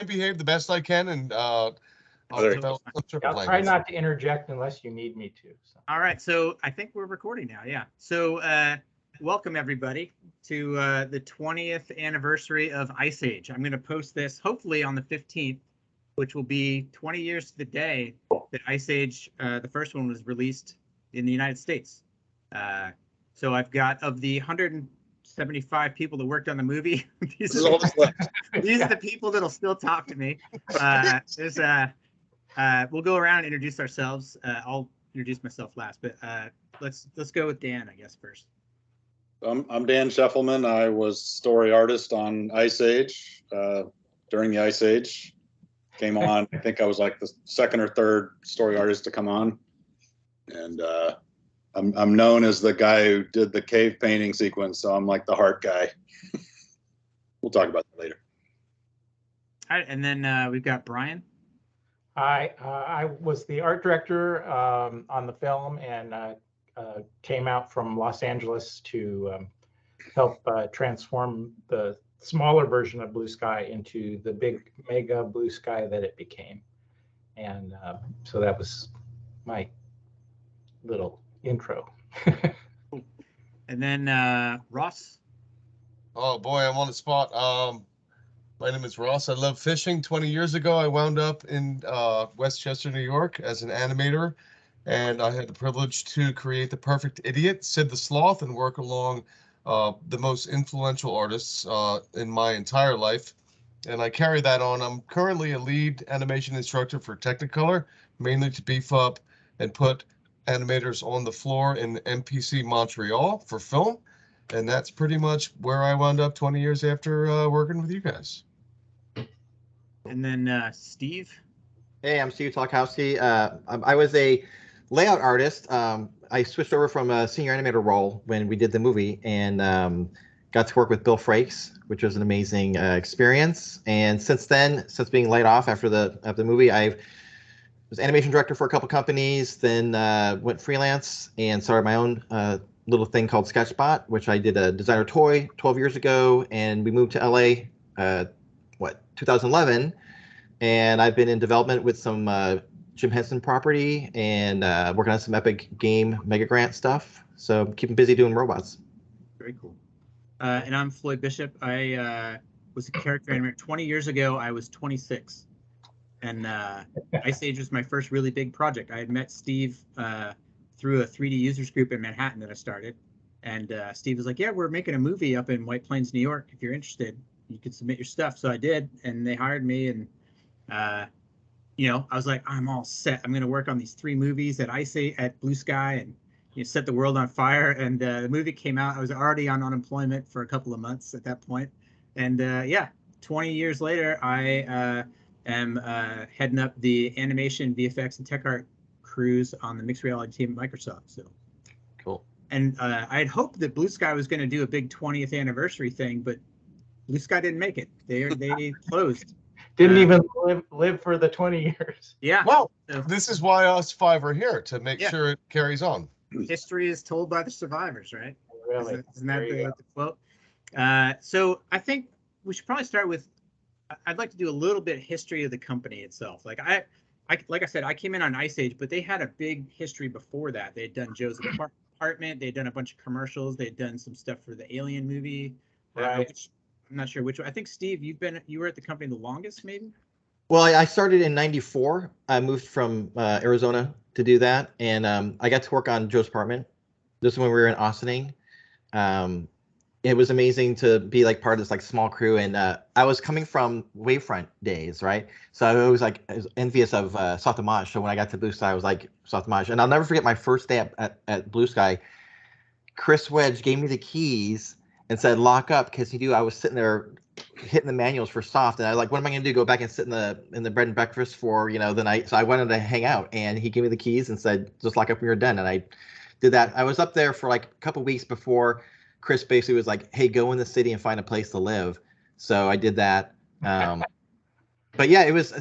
behave the best I can, and I'll develop some triple I'll try not to interject unless you need me to. So. All right, so I think we're recording now. Yeah. So welcome everybody to the 20th anniversary of Ice Age. I'm going to post this hopefully on the 15th, which will be 20 years to the day that Ice Age, the first one, was released in the United States. So I've got, of the 175 people that worked on the movie, these are the people that'll still talk to me. We'll go around and introduce ourselves. I'll introduce myself last, but let's go with Dan, I guess, first. I'm Dan Shefelman. I was story artist on Ice Age during the Ice Age. Came on, I think I was like the second or third story artist to come on. And I'm known as the guy who did the cave painting sequence, so I'm like the heart guy. We'll talk about that later. All right, and then we've got Brian. I was the art director on the film, and came out from Los Angeles to help transform the smaller version of Blue Sky into the big mega Blue Sky that it became. And so that was my little intro. And then Ross. Oh boy, I'm on the spot. My name is Ross. I love fishing. 20 years ago, I wound up in Westchester, New York as an animator, and I had the privilege to create The Perfect Idiot, Sid the Sloth, and work along the most influential artists in my entire life. And I carry that on. I'm currently a lead animation instructor for Technicolor, mainly to beef up and put animators on the floor in MPC Montreal for film. And that's pretty much where I wound up 20 years after working with you guys. And then Steve. Hey, I'm Steve Talkowski. I was a layout artist. I switched over from a senior animator role when we did the movie, and got to work with Bill Frakes, which was an amazing experience. And since then, since being laid off after the movie, I was animation director for a couple companies, then went freelance and started my own little thing called Sketchbot, which I did a designer toy 12 years ago, and we moved to LA 2011, and I've been in development with some Jim Henson property and working on some Epic Game Mega Grant stuff. So keeping busy doing robots. Very cool. And I'm Floyd Bishop. I was a character animator. 20 years ago, I was 26. And Ice Age was my first really big project. I had met Steve through a 3D users group in Manhattan that I started. And Steve was like, yeah, we're making a movie up in White Plains, New York. If you're interested, you could submit your stuff. So I did, and they hired me. And, I was like, I'm all set. I'm going to work on these 3 movies at Blue Sky and set the world on fire. And the movie came out. I was already on unemployment for a couple of months at that point. And 20 years later, I am heading up the animation, VFX, and tech art crews on the mixed reality team at Microsoft. So cool. And I had hoped that Blue Sky was going to do a big 20th anniversary thing, but Blue Sky didn't make it. They closed. Didn't even live for the 20 years. Yeah. Well, this is why us 5 are here, to make sure it carries on. History is told by the survivors, right? Really? Isn't that the quote? So I think we should probably start with, I'd like to do a little bit of history of the company itself. Like I said, I came in on Ice Age, but they had a big history before that. They had done Joe's Apartment. They'd done a bunch of commercials. They'd done some stuff for the Alien movie. Right. I'm not sure which one. I think, Steve, you were at the company the longest, maybe? Well, I started in '94. I moved from Arizona to do that, and I got to work on Joe's Apartment. This is when we were in Austining. It was amazing to be like part of this like small crew, and I was coming from Wavefront days, right? So I was envious of Soft Image. So when I got to Blue Sky, I was like Soft Image, and I'll never forget my first day at Blue Sky. Chris Wedge gave me the keys and said lock up, because he knew I was sitting there hitting the manuals for Soft, and I was like, what am I going to do? Go back and sit in the bread and breakfast for the night? So I wanted to hang out, and he gave me the keys and said just lock up when you're done, and I did that. I was up there for like a couple weeks before Chris basically was like, hey, go in the city and find a place to live. So I did that. But yeah, it was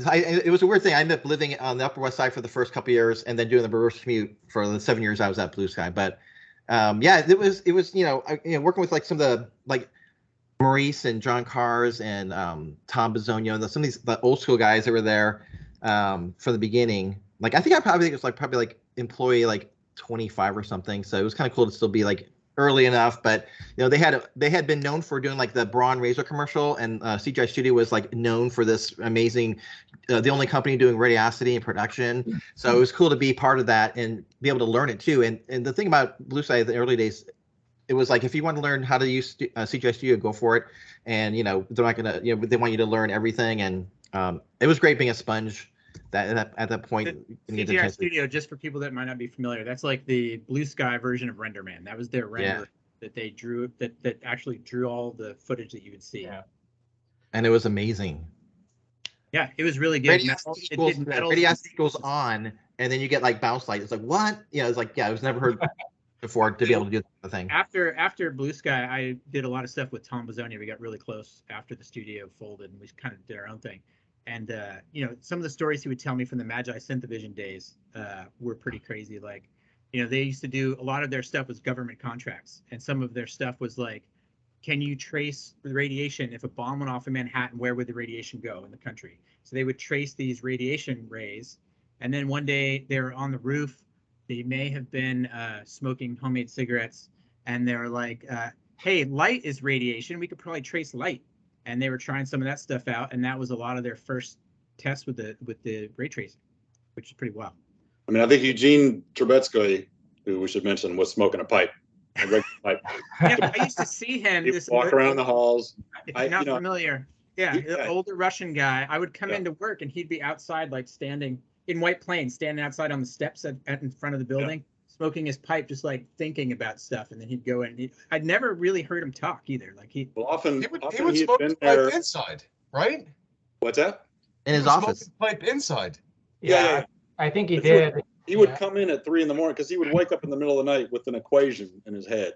a weird thing. I ended up living on the Upper West Side for the first couple of years, and then doing the reverse commute for the 7 years I was at Blue Sky. But yeah, it was working with like some of the like Maurice and John Cars and Tom Bisogno and some of these the old school guys that were there from the beginning. Like I think it was like probably like employee like 25 or something. So it was kind of cool to still be like early enough. But you know they had been known for doing like the Braun Razor commercial, and CGI Studio was like known for this amazing, the only company doing radiosity and production. So it was cool to be part of that and be able to learn it too. And the thing about Blue Sky in the early days, it was like if you want to learn how to use CGI Studio, go for it. And you know they're not gonna, you know, they want you to learn everything. And it was great being a sponge. That at that point, CGI Studio, just for people that might not be familiar, that's like the Blue Sky version of RenderMan. That was their render that they drew, that actually drew all the footage that you would see. Yeah. And it was amazing. Yeah, it was really good. Radiosity goes on, and then you get like bounce light. It's like what? Yeah, it's like it was never heard before to be able to do the thing. After Blue Sky, I did a lot of stuff with Tom Bisogno. We got really close after the studio folded, and we kind of did our own thing. And you know, some of the stories he would tell me from the Magi Synthevision days were pretty crazy. Like, you know, they used to do a lot of their stuff was government contracts, and some of their stuff was like, can you trace the radiation? If a bomb went off in Manhattan, where would the radiation go in the country? So they would trace these radiation rays, and then one day they were on the roof. They may have been smoking homemade cigarettes, and they were like, hey, light is radiation. We could probably trace light. And they were trying some of that stuff out, and that was a lot of their first tests with the ray tracing, which is pretty wild. I mean, I think Eugene Trubetsky, who we should mention, was smoking a pipe, a regular pipe. Yeah, I used to see him. He'd walk around the halls. If you're not familiar, the Yeah. older Russian guy. I would come into work, and he'd be outside, like standing in White Plains, standing outside on the steps in front of the building, smoking his pipe, just like thinking about stuff, and then he'd go in. I'd never really heard him talk either. Like he often He would he'd smoke been his there. pipe inside, right? What's that? In his He would smoke office. his pipe inside. Yeah, I think he But did. He would come in at 3 a.m. because he would wake up in the middle of the night with an equation in his head,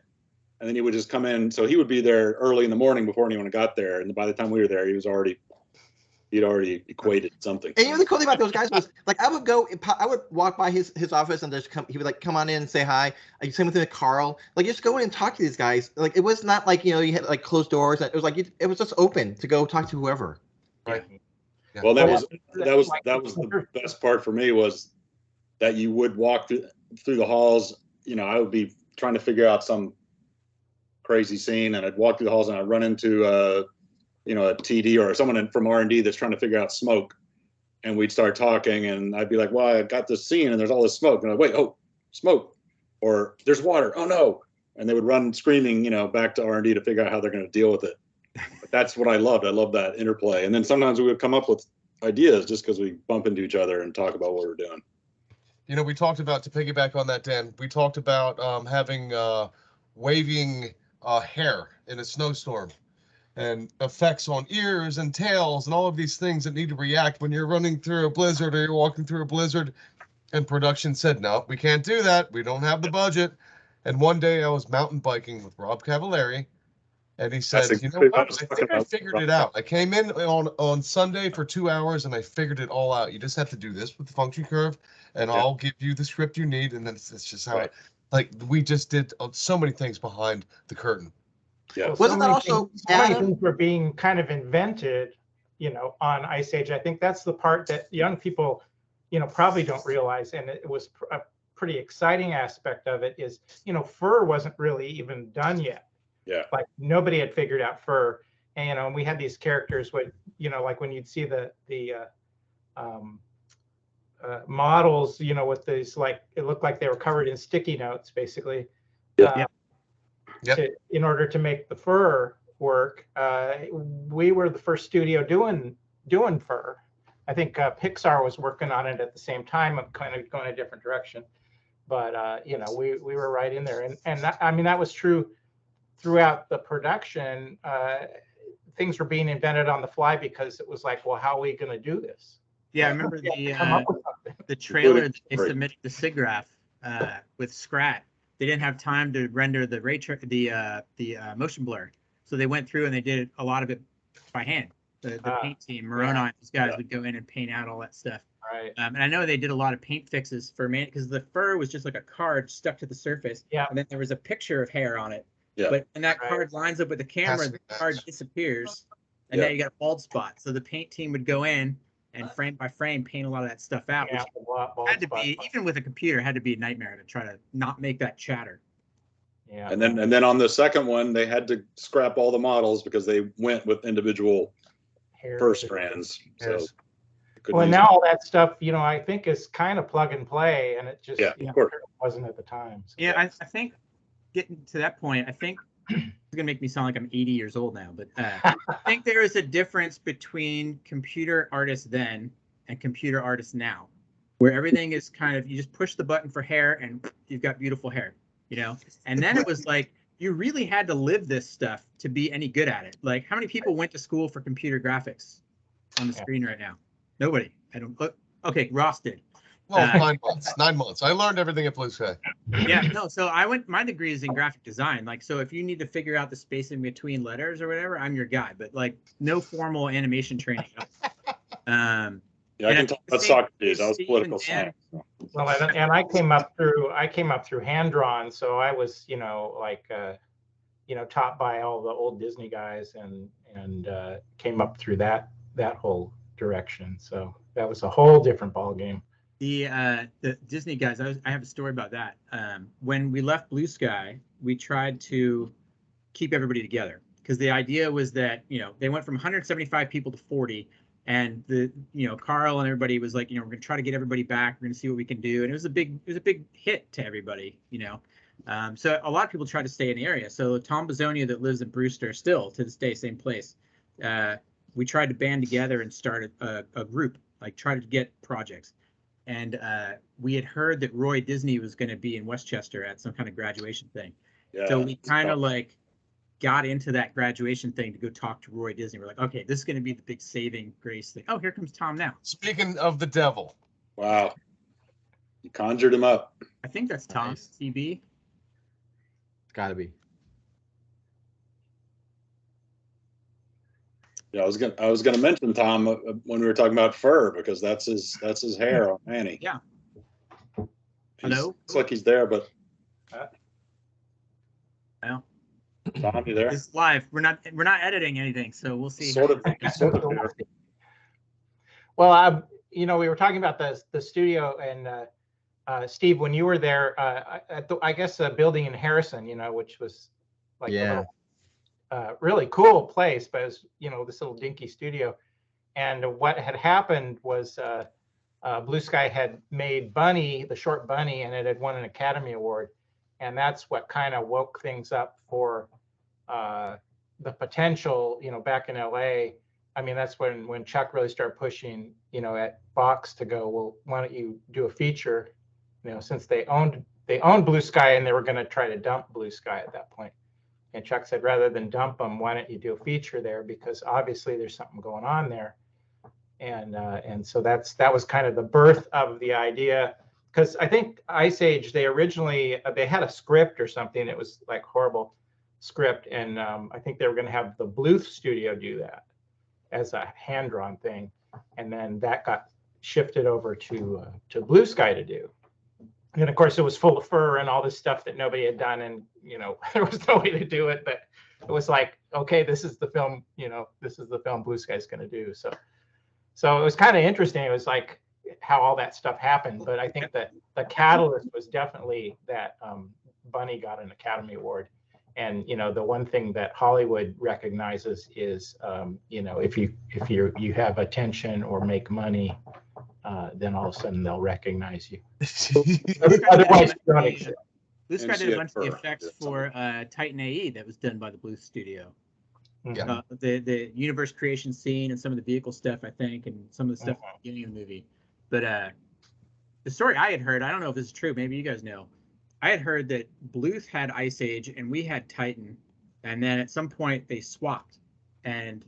and then he would just come in. So he would be there early in the morning before anyone got there, and by the time we were there, he'd already equated something. And you know the cool thing about those guys was like I would walk by his office and just he would like come on in and say hi. Same with Carl. Like just go in and talk to these guys. Like it was not like, you know, you had like closed doors. It was like it was just open to go talk to whoever. Right. Yeah. Well, that was the best part for me, was that you would walk through the halls. You know, I would be trying to figure out some crazy scene, and I'd walk through the halls and I'd run into you know, a TD or someone from R&D that's trying to figure out smoke, and we'd start talking, and I'd be like, well, I got this scene and there's all this smoke, and I'm like, wait, oh, smoke, or there's water, oh no, and they would run screaming, you know, back to R&D to figure out how they're going to deal with it. But that's what I loved. I love that interplay. And then sometimes we would come up with ideas just because we bump into each other and talk about what we're doing. You know, we talked about, to piggyback on that, Dan, we talked about having waving hair in a snowstorm, and effects on ears and tails and all of these things that need to react when you're running through a blizzard or you're walking through a blizzard. And production said, no, we can't do that. We don't have the budget. And one day I was mountain biking with Rob Cavallari, and he said, you know what? I think I figured it out. I came in on Sunday for 2 hours and I figured it all out. You just have to do this with the function curve, and I'll give you the script you need. And then it's just how like we just did so many things behind the curtain. Yeah. Wasn't that also Adam? Things were being kind of invented, you know, on Ice Age. I think that's the part that young people, you know, probably don't realize, and it was a pretty exciting aspect of it. Is, you know, fur wasn't really even done yet. Yeah. Like nobody had figured out fur, and you know, and we had these characters with, you know, like when you'd see the models, you know, with these, like it looked like they were covered in sticky notes, basically. In order to make the fur work, we were the first studio doing fur. I think Pixar was working on it at the same time, of kind of going a different direction. But you know, we were right in there, and that, I mean, that was true throughout the production. Things were being invented on the fly because it was like, well, how are we going to do this? I remember the trailer that they submitted to SIGGRAPH with Scrat. They didn't have time to render the motion blur, so they went through and they did a lot of it by hand. The paint team, Moroni, and these guys would go in and paint out all that stuff. Right. And I know they did a lot of paint fixes for man, because the fur was just like a card stuck to the surface. Yeah. And then there was a picture of hair on it. Yeah. But when that Right. card lines up with the camera, Has to the be card matched. disappears, and Yeah. now you got a bald spot. So the paint team would go in and frame by frame paint a lot of that stuff out, Yeah, which the bald had to spot. be, even with a computer, had to be a nightmare to try to not make that chatter. Yeah. And then on the second one, they had to scrap all the models because they went with individual Hairs. fur strands. So Yes. couldn't Well, and use- now all that stuff, I think is kind of plug and play, and it just Yeah, of course. wasn't at the time. So. Yeah, I think getting to that point, I think it's gonna make me sound like I'm 80 years old now, but I think there is a difference between computer artists then and computer artists now, where everything is kind of, you just push the button for hair and you've got beautiful hair, And then it was like you really had to live this stuff to be any good at it. Like, how many people went to school for computer graphics on the screen right now? Nobody. I don't. Okay, Ross did. Well, 9 months. 9 months. I learned everything at Blue Sky. Yeah, no. So my degree is in graphic design. Like, so if you need to figure out the spacing between letters or whatever, I'm your guy. But like, no formal animation training. Yeah, I and can talk about Steve- Socrates. I was Steve political and science. Well, and I came up through hand drawn, so I was taught by all the old Disney guys, and came up through that whole direction. So that was a whole different ball game. The Disney guys, I have a story about that. When we left Blue Sky, we tried to keep everybody together because the idea was that they went from 175 people to 40, and Carl and everybody was like, we're going to try to get everybody back. We're going to see what we can do, and it was a big hit to everybody, So a lot of people try to stay in the area. So Tom Bisogno, that lives in Brewster, still to this day, same place. We tried to band together and start a group, like try to get projects. And we had heard that Roy Disney was going to be in Westchester at some kind of graduation thing. Yeah. So we kind of like got into that graduation thing to go talk to Roy Disney. We're like, okay, this is going to be the big saving grace thing. Oh, here comes Tom now. Speaking of the devil, Wow. You conjured him up. I think that's Tom. Nice. TB. It's got to be. Yeah, I was gonna mention Tom when we were talking about fur because that's his hair on Manny. Yeah. He's- Hello? Looks like he's there, but Well, Tom, you there? it's live. We're not editing anything, so we'll see. Sort of there. Well, we were talking about the studio, and Steve, when you were there, I guess a building in Harrison, which was like a little, really cool place, but it was, this little dinky studio. And what had happened was Blue Sky had made Bunny, the short Bunny, and it had won an Academy Award. And that's what kind of woke things up for the potential, back in LA. I mean, that's when Chuck really started pushing, at Fox to go, well, why don't you do a feature, since they owned Blue Sky and they were going to try to dump Blue Sky at that point. And Chuck said, rather than dump them, why don't you do a feature there? Because obviously there's something going on there. And so that was kind of the birth of the idea. Because I think Ice Age, they originally, they had a script or something. It was like horrible script. And I think they were going to have the Bluth studio do that as a hand-drawn thing. And then that got shifted over to Blue Sky to do. And of course, it was full of fur and all this stuff that nobody had done. And, there was no way to do it. But it was like, okay, this is the film, this is the film Blue Sky's going to do. So it was kind of interesting. It was like how all that stuff happened. But I think that the catalyst was definitely that Bunny got an Academy Award. And, the one thing that Hollywood recognizes is, if you have attention or make money, then all of a sudden they'll recognize you. Otherwise, you don't exist. Blue Sky did a bunch of the fur. effects for Titan AE that was done by the Bluth studio. Yeah. The universe creation scene and some of the vehicle stuff, I think, and some of the stuff at the beginning of the movie. But the story I had heard, I don't know if this is true, maybe you guys know. I had heard that Bluth had Ice Age and we had Titan, and then at some point they swapped, and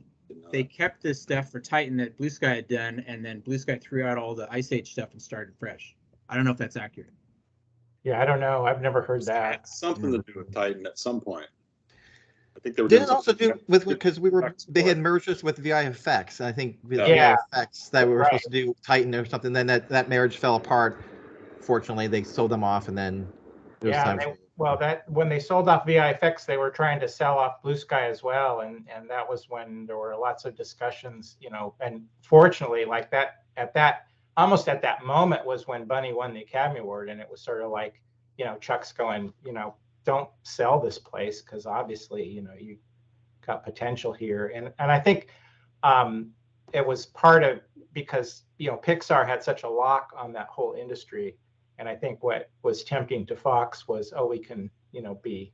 they kept this stuff for Titan that Blue Sky had done, and then Blue Sky threw out all the Ice Age stuff and started fresh. I don't know if that's accurate. Yeah, I don't know. I've never heard It that. had something to do with Titan at some point. I think they were Did doing it also something do with because they had merged us with VFX. I think Yeah. VFX that we were Right. supposed to do Titan or something. Then that marriage fell apart. Fortunately, they sold them off, and then it was Yeah, time. and Well, that when they sold off VFX, they were trying to sell off Blue Sky as well, and that was when there were lots of discussions, and fortunately, like almost at that moment was when Bunny won the Academy Award, and it was sort of like, Chuck's going, don't sell this place because obviously, you got potential here, and I think it was part of because Pixar had such a lock on that whole industry. And I think what was tempting to Fox was, we can, be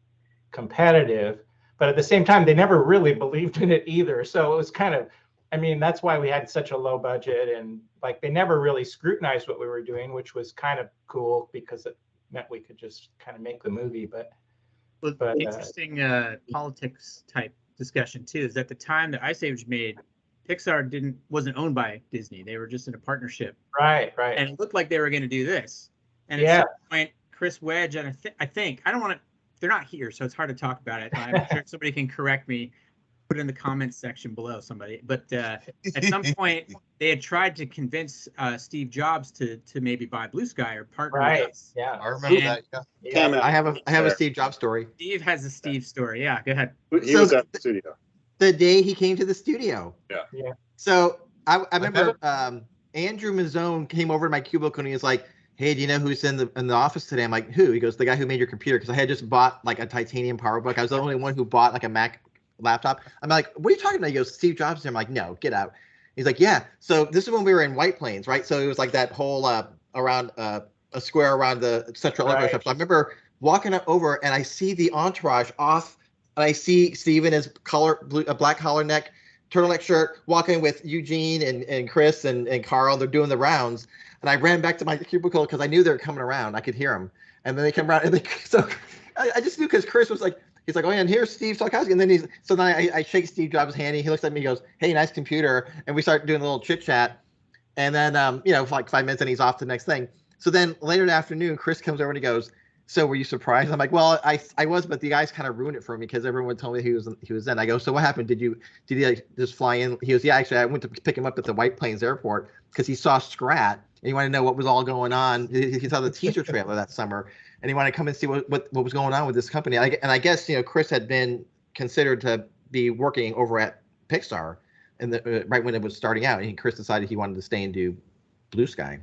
competitive. But at the same time, they never really believed in it either. So it was kind of, that's why we had such a low budget. And like, they never really scrutinized what we were doing, which was kind of cool because it meant we could just kind of make the movie. But the interesting politics type discussion, too, is at the time that Ice Age made, Pixar wasn't owned by Disney. They were just in a partnership. Right. And it looked like they were going to do this. And Yeah. at some point, Chris Wedge, and I think, I don't want to, they're not here, so it's hard to talk about it. I'm sure somebody can correct me, put it in the comments section below, somebody. But at some point, they had tried to convince Steve Jobs to maybe buy Blue Sky or partner with us. Yeah. I remember that. Yeah. Yeah. I have a Steve Jobs story. Steve has a Steve story. Yeah, go ahead. He was at the studio. The day he came to the studio. Yeah. So I remember Andrew Mazzone came over to my cubicle and he was like, "Hey, do you know who's in the office today?" I'm like, "Who?" He goes, "The guy who made your computer," because I had just bought like a titanium PowerBook. I was the only one who bought like a Mac laptop. I'm like, "What are you talking about?" He goes, "Steve Jobs." I'm like, "No, get out." He's like, "Yeah." So this is when we were in White Plains, right? So it was like that whole around a square around the Central Elevator shop. So I remember walking over and I see the entourage off, and I see Steve in his black collar neck turtleneck shirt walking with Eugene and Chris and Carl. They're doing the rounds. And I ran back to my cubicle because I knew they were coming around. I could hear them. And then they come around. And so I just knew because Chris was like, he's like, "Oh, yeah, and here's Steve Talkowski." And then I shake Steve Jobs' hand. He looks at me, he goes, "Hey, nice computer." And we start doing a little chit chat. And then, for like 5 minutes and he's off to the next thing. So then later in the afternoon, Chris comes over and he goes, "So were you surprised?" I'm like, "Well, I was, but the guys kind of ruined it for me because everyone told me he was in." I go, "So what happened? Did he like just fly in?" He goes, "Yeah, actually, I went to pick him up at the White Plains airport because he saw Scrat and he wanted to know what was all going on. He saw the teaser trailer that summer and he wanted to come and see what was going on with this company." And I guess Chris had been considered to be working over at Pixar and right when it was starting out, and Chris decided he wanted to stay and do Blue Sky.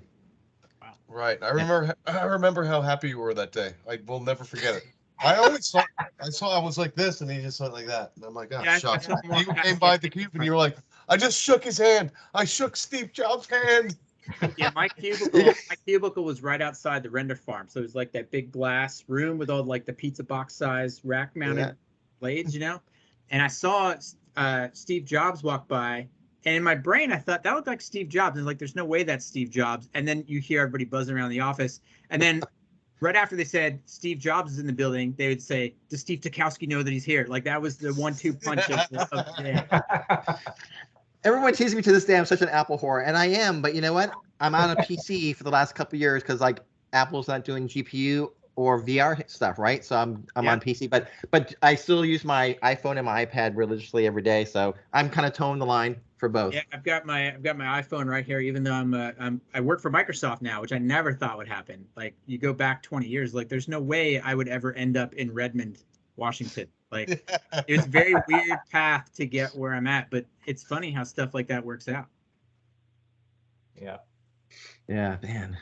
Right. I remember how happy you were that day. I will never forget it. I was like this and he just went like that. And I'm like, "Oh, shucks." You came by the cube and you were like, "I just shook his hand. I shook Steve Jobs' hand." Yeah, my cubicle was right outside the render farm. So it was like that big glass room with all like the pizza box size rack mounted blades, And I saw Steve Jobs walk by. And in my brain, I thought that looked like Steve Jobs. And like, there's no way that's Steve Jobs. And then you hear everybody buzzing around the office. And then right after they said Steve Jobs is in the building, they would say, "Does Steve Talkowski know that he's here?" Like that was the 1-2 punch of the day. Everyone teases me to this day I'm such an Apple whore, and I am. But you know what? I'm on a PC for the last couple of years because like Apple's not doing GPU or VR stuff, right? So I'm on PC, but I still use my iPhone and my iPad religiously every day. So I'm kind of toeing the line for both. Yeah, I've got my iPhone right here. Even though I work for Microsoft now, which I never thought would happen. Like you go back 20 years, like there's no way I would ever end up in Redmond, Washington. Like it was a very weird path to get where I'm at, but it's funny how stuff like that works out. Yeah, man.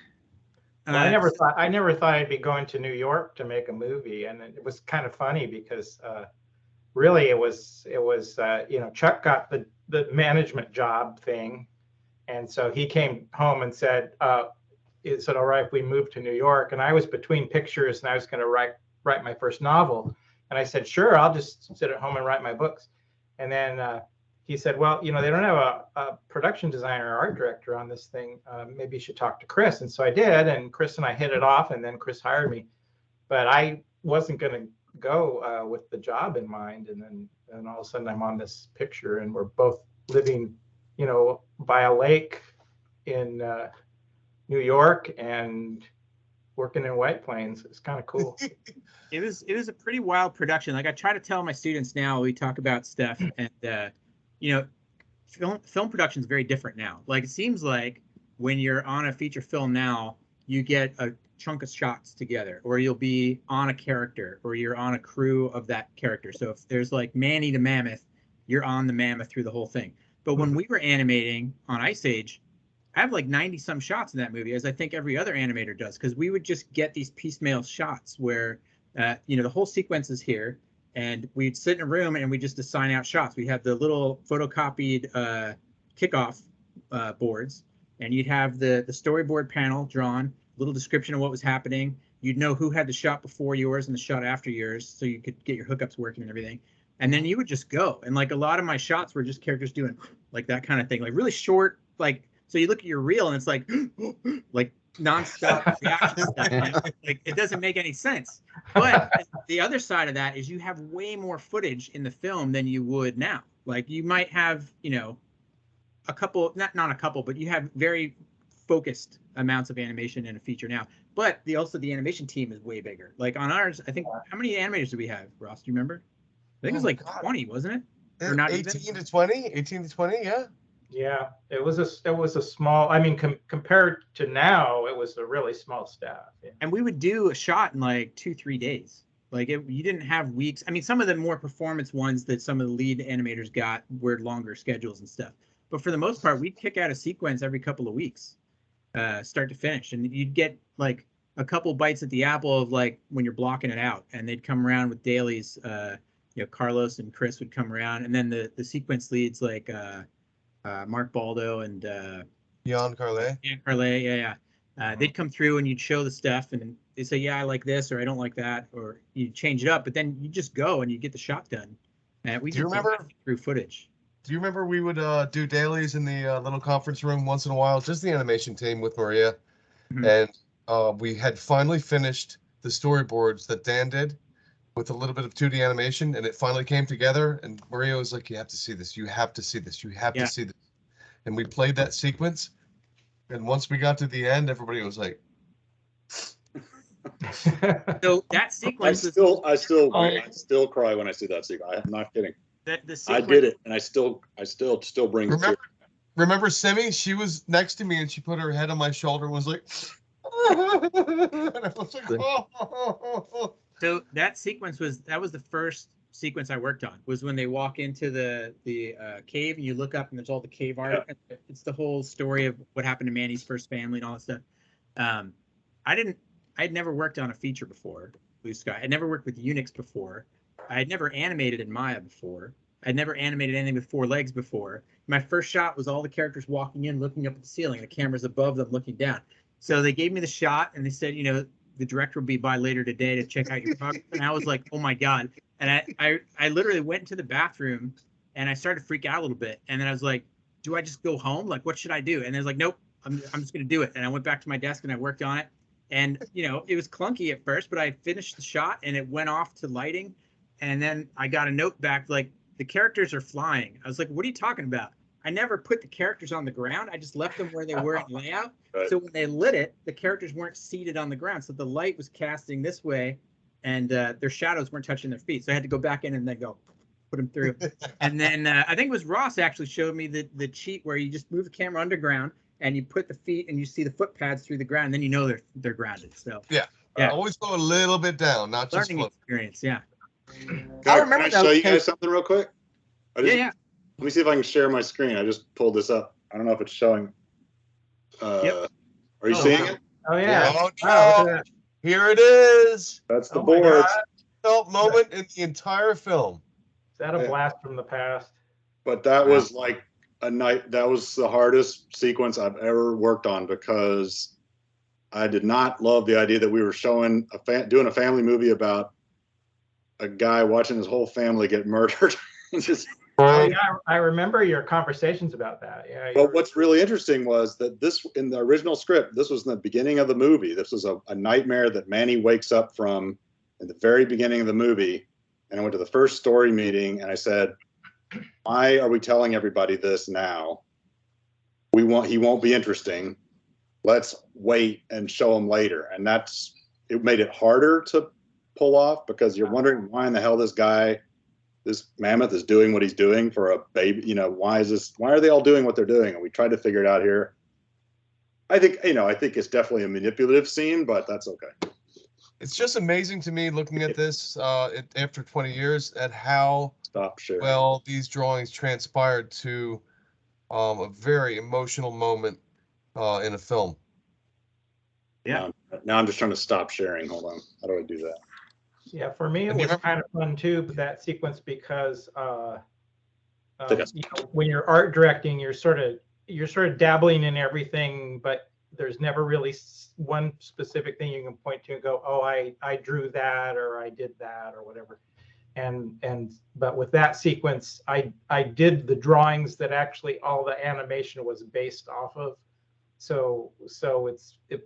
Well, I never thought I'd be going to New York to make a movie, and it was kind of funny because really it was Chuck got the management job thing, and so he came home and said, "Is it all right if we move to New York?" And I was between pictures and I was going to write my first novel, and I said, "Sure, I'll just sit at home and write my books." And then he said, "Well, they don't have a production designer or art director on this thing. Maybe you should talk to Chris." And so I did, and Chris and I hit it off, and then Chris hired me. But I wasn't going to go with the job in mind, and then all of a sudden I'm on this picture, and we're both living, by a lake in New York and working in White Plains. It's kind of cool. It was a pretty wild production. Like I try to tell my students now, we talk about stuff, and film production is very different now. Like it seems like when you're on a feature film now, you get chunk of shots together, or you'll be on a character, or you're on a crew of that character. So if there's like Manny the Mammoth, you're on the Mammoth through the whole thing. But when we were animating on Ice Age, I have like 90 some shots in that movie, as I think every other animator does, because we would just get these piecemeal shots where, the whole sequence is here, and we'd sit in a room and we just assign out shots. We had the little photocopied kickoff boards, and you'd have the storyboard panel drawn, little description of what was happening. You'd know who had the shot before yours and the shot after yours, so you could get your hookups working and everything. And then you would just go. And like a lot of my shots were just characters doing like that kind of thing, like really short, like, so you look at your reel and it's like, like nonstop reaction stuff. Like it doesn't make any sense. But the other side of that is you have way more footage in the film than you would now. Like you might have, a couple, not a couple, but you have very focused amounts of animation in a feature now. But also the animation team is way bigger. Like on ours, I think, how many animators do we have, Ross? Do you remember? I think it was like 20, wasn't it? Or not 18 even? to 20, 18 to 20, yeah. Yeah, it was a small. I mean, compared to now, it was a really small staff. Yeah. And we would do a shot in like 2-3 days. Like you didn't have weeks. I mean, some of the more performance ones that some of the lead animators got were longer schedules and stuff. But for the most part, we'd kick out a sequence every couple of weeks, start to finish, and you'd get like a couple bites at the apple of like when you're blocking it out, and they'd come around with dailies. Carlos and Chris would come around, and then the sequence leads like Mark Baldo and Jan Carlet. Yeah. They'd come through and you'd show the stuff, and they'd say, yeah, I like this, or I don't like that, or you change it up. But then you just go and you get the shot done. We Do you remember through footage? Do you remember we would do dailies in the little conference room once in a while, just the animation team with Maria, and we had finally finished the storyboards that Dan did with a little bit of 2D animation, and it finally came together, and Maria was like, you have to see this, you have to see this, you have to see this. And we played that sequence, and once we got to the end, everybody was like, so that sequence I still cry when I see that sequence. I'm not kidding. I did it, and I still bring it. Remember Simi? She was next to me, and she put her head on my shoulder and was like, and I was like, oh. So that sequence was the first sequence I worked on, was when they walk into the cave and you look up and there's all the cave art. Yeah. It's the whole story of what happened to Manny's first family and all that stuff. I'd never worked on a feature before, Blue Sky. I'd never worked with Unix before. I had never animated in Maya before. I'd never animated anything with 4 legs before. My first shot was all the characters walking in, looking up at the ceiling, and the camera's above them looking down. So they gave me the shot and they said, the director will be by later today to check out your progress. And I was like, oh my God. And I literally went into the bathroom and I started to freak out a little bit. And then I was like, do I just go home? Like, what should I do? And I was like, nope, I'm just going to do it. And I went back to my desk and I worked on it. And, it was clunky at first, but I finished the shot and it went off to lighting. And then I got a note back, like, the characters are flying. I was like, what are you talking about? I never put the characters on the ground. I just left them where they were in layout. Right. So when they lit it, the characters weren't seated on the ground. So the light was casting this way and their shadows weren't touching their feet. So I had to go back in and then go put them through. And then I think it was Ross actually showed me the cheat where you just move the camera underground and you put the feet and you see the foot pads through the ground. And then they're grounded. So yeah. Always go a little bit down, not just learning experience. Yeah. Can I show you guys something real quick? Yeah. Let me see if I can share my screen. I just pulled this up. I don't know if it's showing. Yep. Are you seeing it? Oh yeah. Oh, no. Here it is. That's the board. Felt moment in the entire film. Is that a blast from the past? But that was like a night. That was the hardest sequence I've ever worked on because I did not love the idea that we were doing a family movie about a guy watching his whole family get murdered. I remember your conversations about that. Yeah. But what's really interesting was that this, in the original script, this was in the beginning of the movie. This was a nightmare that Manny wakes up from in the very beginning of the movie. And I went to the first story meeting and I said, why are we telling everybody this now? He won't be interesting. Let's wait and show him later. And it made it harder to pull off because you're wondering why in the hell this mammoth is doing what he's doing for a baby. Why are they all doing what they're doing? And we tried to figure it out here. I think it's definitely a manipulative scene, but that's okay. It's just amazing to me looking at this after 20 years at how Stop sharing. well these drawings transpired to a very emotional moment in a film. Yeah. Now I'm just trying to stop sharing. Hold on. How do I do that? Yeah, for me, it And you was remember- kind of fun too, but that sequence because Take us. you know, when you're art directing, you're sort of dabbling in everything, but there's never really one specific thing you can point to and go, oh, I drew that or I did that or whatever. But with that sequence, I did the drawings that actually all the animation was based off of. So it's if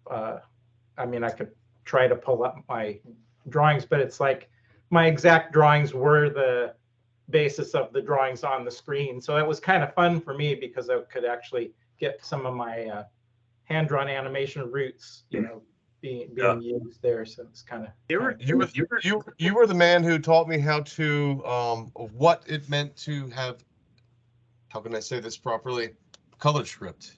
I mean, I could try to pull up my drawings, but it's like my exact drawings were the basis of the drawings on the screen. So it was kind of fun for me because I could actually get some of my hand-drawn animation roots, being used there. So it's kind of You were the man who taught me how to what it meant to have, how can I say this properly, color script.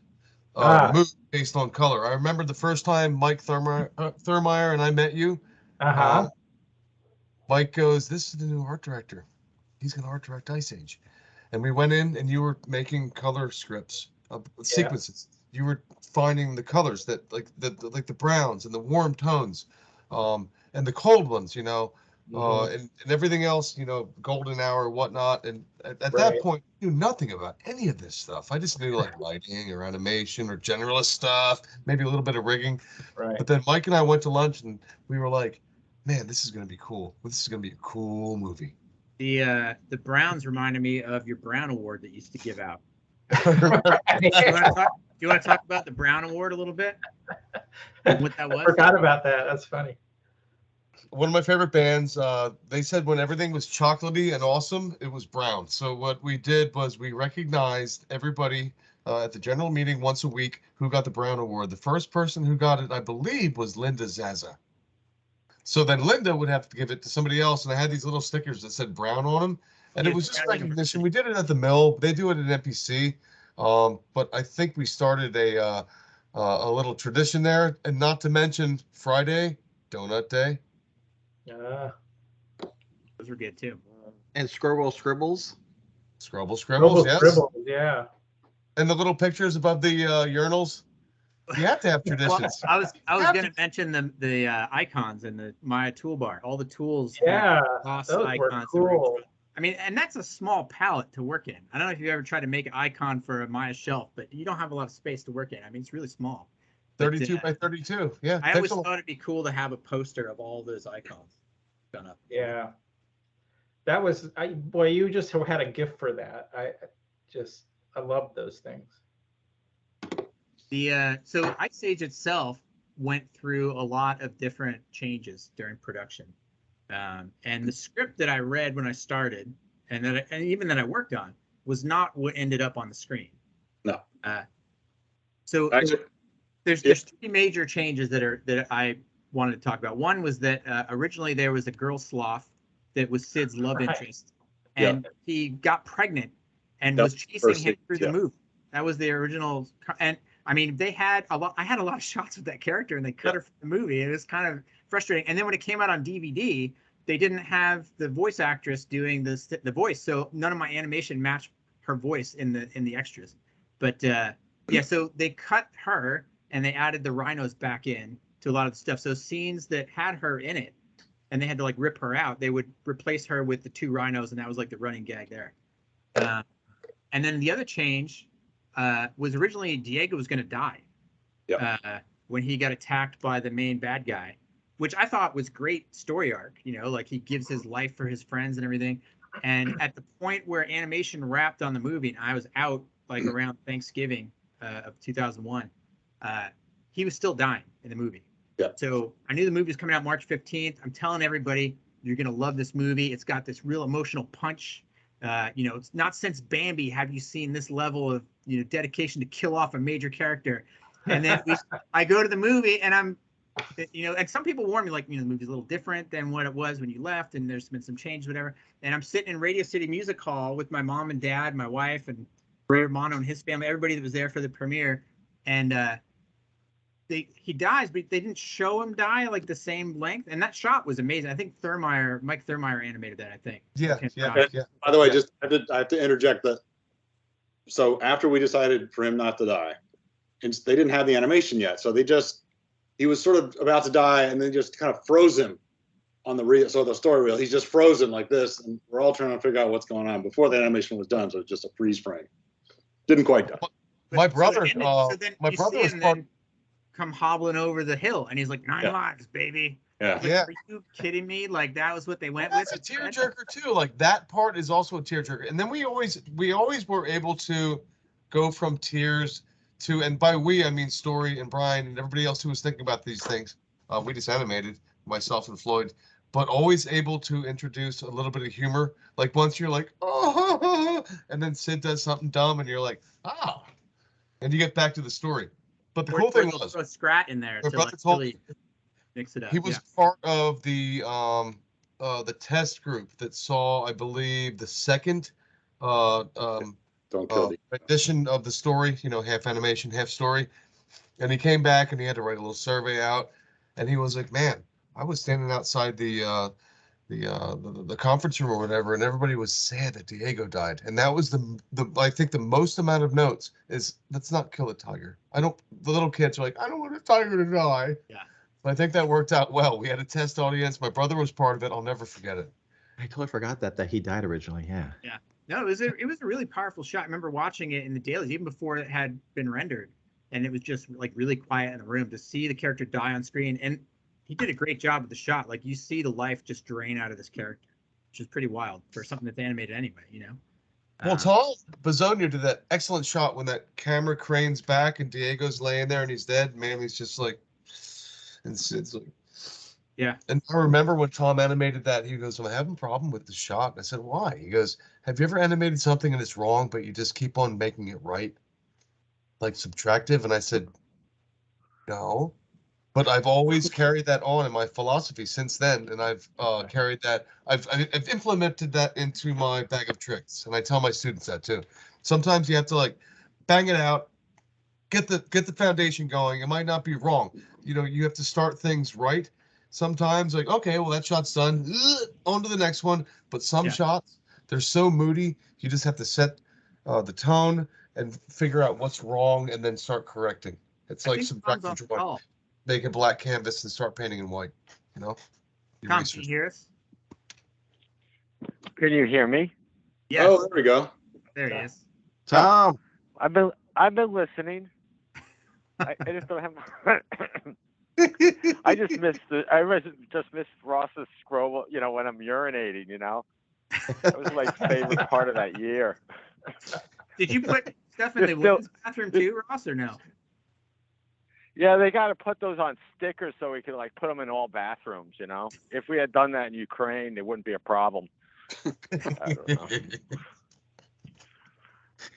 Move based on color. I remember the first time Mike Thurmeyer and I met you. Mike goes, "This is the new art director. He's going to art direct Ice Age," and we went in, and you were making color scripts of sequences. You were finding the colors that like the browns and the warm tones, and the cold ones, and everything else, golden hour, whatnot. And at that point, I knew nothing about any of this stuff. I just knew like lighting or animation or generalist stuff, maybe a little bit of rigging. Right. But then Mike and I went to lunch, and we were like, "Man, this is going to be cool. This is going to be a cool movie." The Browns reminded me of your Brown Award that you used to give out. Do you want to talk about the Brown Award a little bit? What that was? I forgot about that. That's funny. One of my favorite bands, they said when everything was chocolatey and awesome, it was brown. So what we did was we recognized everybody at the general meeting once a week who got the Brown Award. The first person who got it, I believe, was Linda Zaza. So then Linda would have to give it to somebody else, and I had these little stickers that said Brown on them, and it was just recognition. We did it at the mill. They do it at NPC, but I think we started a little tradition there, and not to mention Friday, Donut Day. Those were good too. And Scroble Scribbles. Scrobbles, yes. Scribbles, yeah. And the little pictures above the urinals. You have to have traditions. Well, I was going to mention the icons in the Maya toolbar. All the tools. Yeah, have those were icons. cool. I mean, and that's a small palette to work in. I don't know if you ever tried to make an icon for a Maya shelf, but you don't have a lot of space to work in. I mean, it's really small. 32 by 32. Yeah. I always thought it'd be cool to have a poster of all those icons done up. Yeah. That was, boy, you just had a gift for that. I love those things. So Ice Age itself went through a lot of different changes during production. And the script that I read when I started, and even that I worked on, was not what ended up on the screen. No. So Actually, there's three major changes that I wanted to talk about. One was that originally there was a girl sloth that was Sid's love interest, and he got pregnant and was chasing him through the movie. That was the original. And I mean, I had a lot of shots of that character, and they cut her from the movie. It was kind of frustrating. And then when it came out on DVD, they didn't have the voice actress doing the voice, so none of my animation matched her voice in the extras. But so they cut her and they added the rhinos back in to a lot of the stuff. So scenes that had her in it, and they had to like rip her out, they would replace her with the two rhinos, and that was like the running gag there. And then the other change was originally Diego was going to die when he got attacked by the main bad guy, which I thought was great story arc. Like he gives his life for his friends and everything. And at the point where animation wrapped on the movie, and I was out like around Thanksgiving of 2001, he was still dying in the movie. Yeah. So I knew the movie was coming out March 15th. I'm telling everybody, you're going to love this movie. It's got this real emotional punch. It's not since Bambi have you seen this level of dedication to kill off a major character. And then I go to the movie, and I'm, and some people warn me like, the movie's a little different than what it was when you left, and there's been some change, whatever. And I'm sitting in Radio City Music Hall with my mom and dad, my wife, and Ray Romano and his family, everybody that was there for the premiere. and he dies, but they didn't show him die like the same length. And that shot was amazing. I think Mike Thurmeyer animated that. I think. Yeah. By the way, I have to interject that. So after we decided for him not to die, and they didn't have the animation yet, so he was sort of about to die, and they just kind of froze him on the reel. So the story reel, he's just frozen like this, and we're all trying to figure out what's going on before the animation was done. So it's just a freeze frame. Didn't quite die. My brother, my brother was come hobbling over the hill, and he's like, 9 lives, baby. Yeah. Like, are you kidding me? Like, that was what they went with. That's a tearjerker too. Like, that part is also a tearjerker. And then we always were able to go from tears to, and by we I mean Story and Brian and everybody else who was thinking about these things. We just animated, myself and Floyd, but always able to introduce a little bit of humor. Like, once you're like, oh, and then Sid does something dumb, and you're like, oh, and you get back to the story. But the cool thing was, throw a Scrat in there to like really mix it up. He was part of the test group that saw, I believe, the second edition of the story. You know, half animation, half story. And he came back and he had to write a little survey out. And he was like, "Man, I was standing outside the conference room or whatever, and everybody was sad that Diego died." And that was the I think the most amount of notes is, "Let's not kill a tiger." The little kids are like, "I don't want a tiger to die." Yeah. But I think that worked out well. We had a test audience. My brother was part of it. I'll never forget it. I totally forgot that he died originally. Yeah. Yeah. No, it was a really powerful shot. I remember watching it in the dailies, even before it had been rendered, and it was just like really quiet in the room to see the character die on screen. And he did a great job with the shot. Like, you see the life just drain out of this character, which is pretty wild for something that's animated anyway, you know? Well, Tom Bisogno did that excellent shot when that camera cranes back and Diego's laying there and he's dead. Manly's just like, and Sid's like, yeah. And I remember when Tom animated that, he goes, "I'm having a problem with the shot." And I said, "Why?" He goes, "Have you ever animated something and it's wrong, but you just keep on making it right? Like subtractive?" And I said, "No. But I've always carried that on in my philosophy since then, and I've carried that. I've implemented that into my bag of tricks, and I tell my students that too. Sometimes you have to like bang it out, get the foundation going. It might not be wrong. You know, you have to start things right. Sometimes, like, okay, well, that shot's done. On to the next one. But some shots, they're so moody, you just have to set the tone and figure out what's wrong, and then start correcting. It's like subtractive drawing. Make a black canvas and start painting in white, you know? Tom, can you hear us? Can you hear me? Yes. Oh, there we go. There he is. Tom. I've been listening. I just don't have. I just missed Ross's Scroble. You know, when I'm urinating. You know, that was my favorite part of that year. Did you put stuff in the women's bathroom too, Ross, or no? Yeah, they got to put those on stickers so we can like put them in all bathrooms. You know, if we had done that in Ukraine, it wouldn't be a problem. I don't know.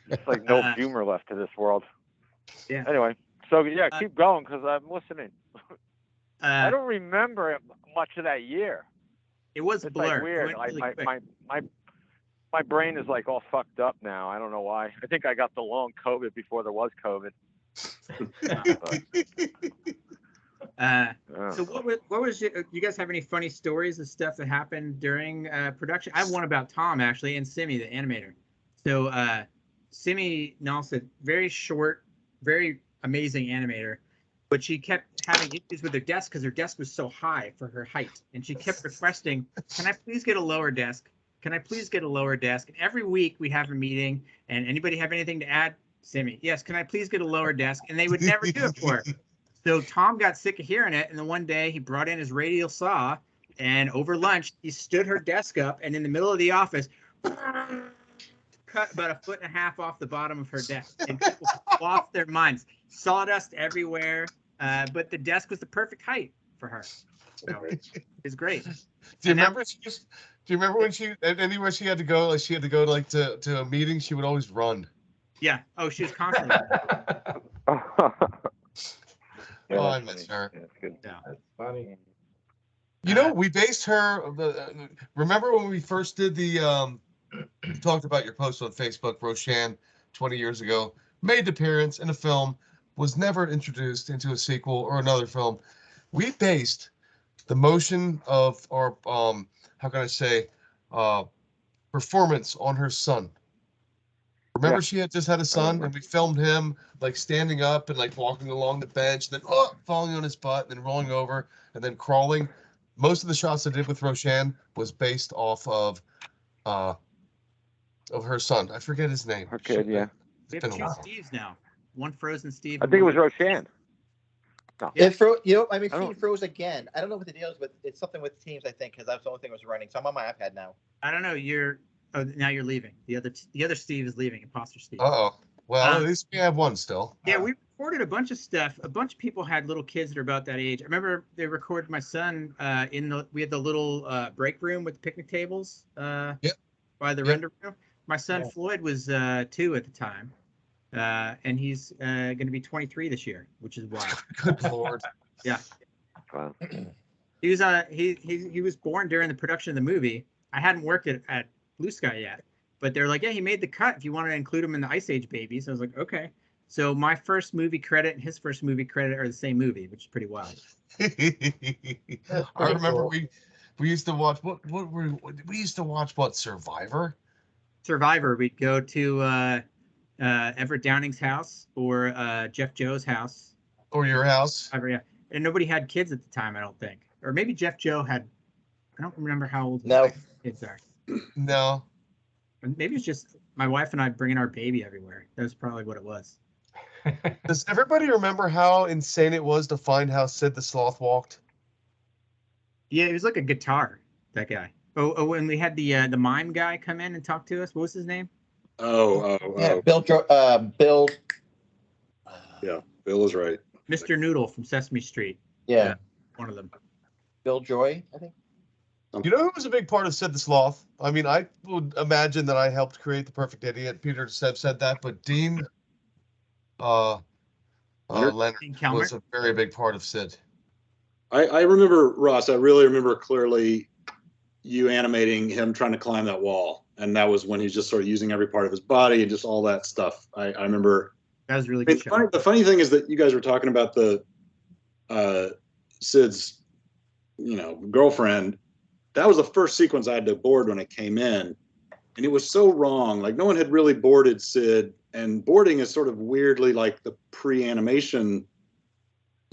It's like no humor left to this world. Yeah. Anyway, so yeah, keep going because I'm listening. I don't remember much of that year. It was it's blurred. Like weird. Like my brain is like all fucked up now. I don't know why. I think I got the long COVID before there was COVID. So what was you guys have any funny stories of stuff that happened during production? I have one about Tom actually and Simi, the animator. So Simi Nelson, very short, very amazing animator, but she kept having issues with her desk because her desk was so high for her height, and she kept requesting, "Can I please get a lower desk? Can I please get a lower desk?" And every week we'd have a meeting, and anybody have anything to add? Simi, yes, can I please get a lower desk? And they would never do it for her. So Tom got sick of hearing it, and then one day he brought in his radial saw, and over lunch he stood her desk up, and in the middle of the office, cut about 1.5 feet off the bottom of her desk, and people lost their minds. Sawdust everywhere, but the desk was the perfect height for her. So it's great. Do you remember when anywhere she had to go, like she had to go like to a meeting, she would always run. Yeah. Oh, she was constantly. Yeah, I miss her. That's good. Yeah. That's funny. You know, we based her. Remember when we first did the? Talked about your post on Facebook, Roshan, 20 years ago, made an appearance in a film, was never introduced into a sequel or another film. We based the motion of our how can I say performance on her son. Remember, she had just had a son, and we filmed him like standing up and like walking along the bench, then falling on his butt, and then rolling over, and then crawling. Most of the shots I did with Roshan was based off of her son. I forget his name. Her kid, yeah. We have two Steves now. One frozen Steve. I think it was Roshan. No. It I mean, I don't- Team froze again. I don't know what the deal is, but it's something with Teams, I think, because that's the only thing that was running. So I'm on my iPad now. I don't know. Now you're leaving. The other Steve is leaving. Imposter Steve. Uh-oh. Well, at least we have one still. Yeah, we recorded a bunch of stuff. A bunch of people had little kids that are about that age. I remember they recorded my son we had the little break room with the picnic tables by the render room. My son Floyd was 2 at the time, and he's going to be 23 this year, which is wild. Good Lord. Yeah. Wow. He was he was born during the production of the movie. I hadn't worked at Blue Sky yet, but they're like, yeah, he made the cut if you want to include him in the Ice Age babies. I was like, okay. So my first movie credit and his first movie credit are the same movie, which is pretty wild. I remember we used to watch we used to watch Survivor. Survivor. We'd go to Everett Downing's house or Jeff Joe's house. Or your house. Yeah. And nobody had kids at the time, I don't think. Or maybe Jeff Joe had. I don't remember how old No. his kids are. No. Maybe it's just my wife and I bringing our baby everywhere. That was probably what it was. Does everybody remember how insane it was to find how Sid the Sloth walked? Yeah, he was like a guitar, that guy. Oh, and we had the mime guy come in and talk to us. What was his name? Yeah, Bill. Yeah, Bill is right. Mr. Noodle from Sesame Street. Yeah, one of them. Bill Joy, I think. You know who was a big part of Sid the Sloth? I mean, I would imagine that I helped create the perfect idiot. Peter said that, but Dean Leonard was a very big part of Sid. I remember, Ross, I really remember clearly you animating him trying to climb that wall. And that was when he's just sort of using every part of his body and just all that stuff. I remember. That was really good. The funny thing is that you guys were talking about the Sid's, girlfriend. That was the first sequence I had to board when it came in. And it was so wrong. Like no one had really boarded Sid, and boarding is sort of weirdly like the pre-animation,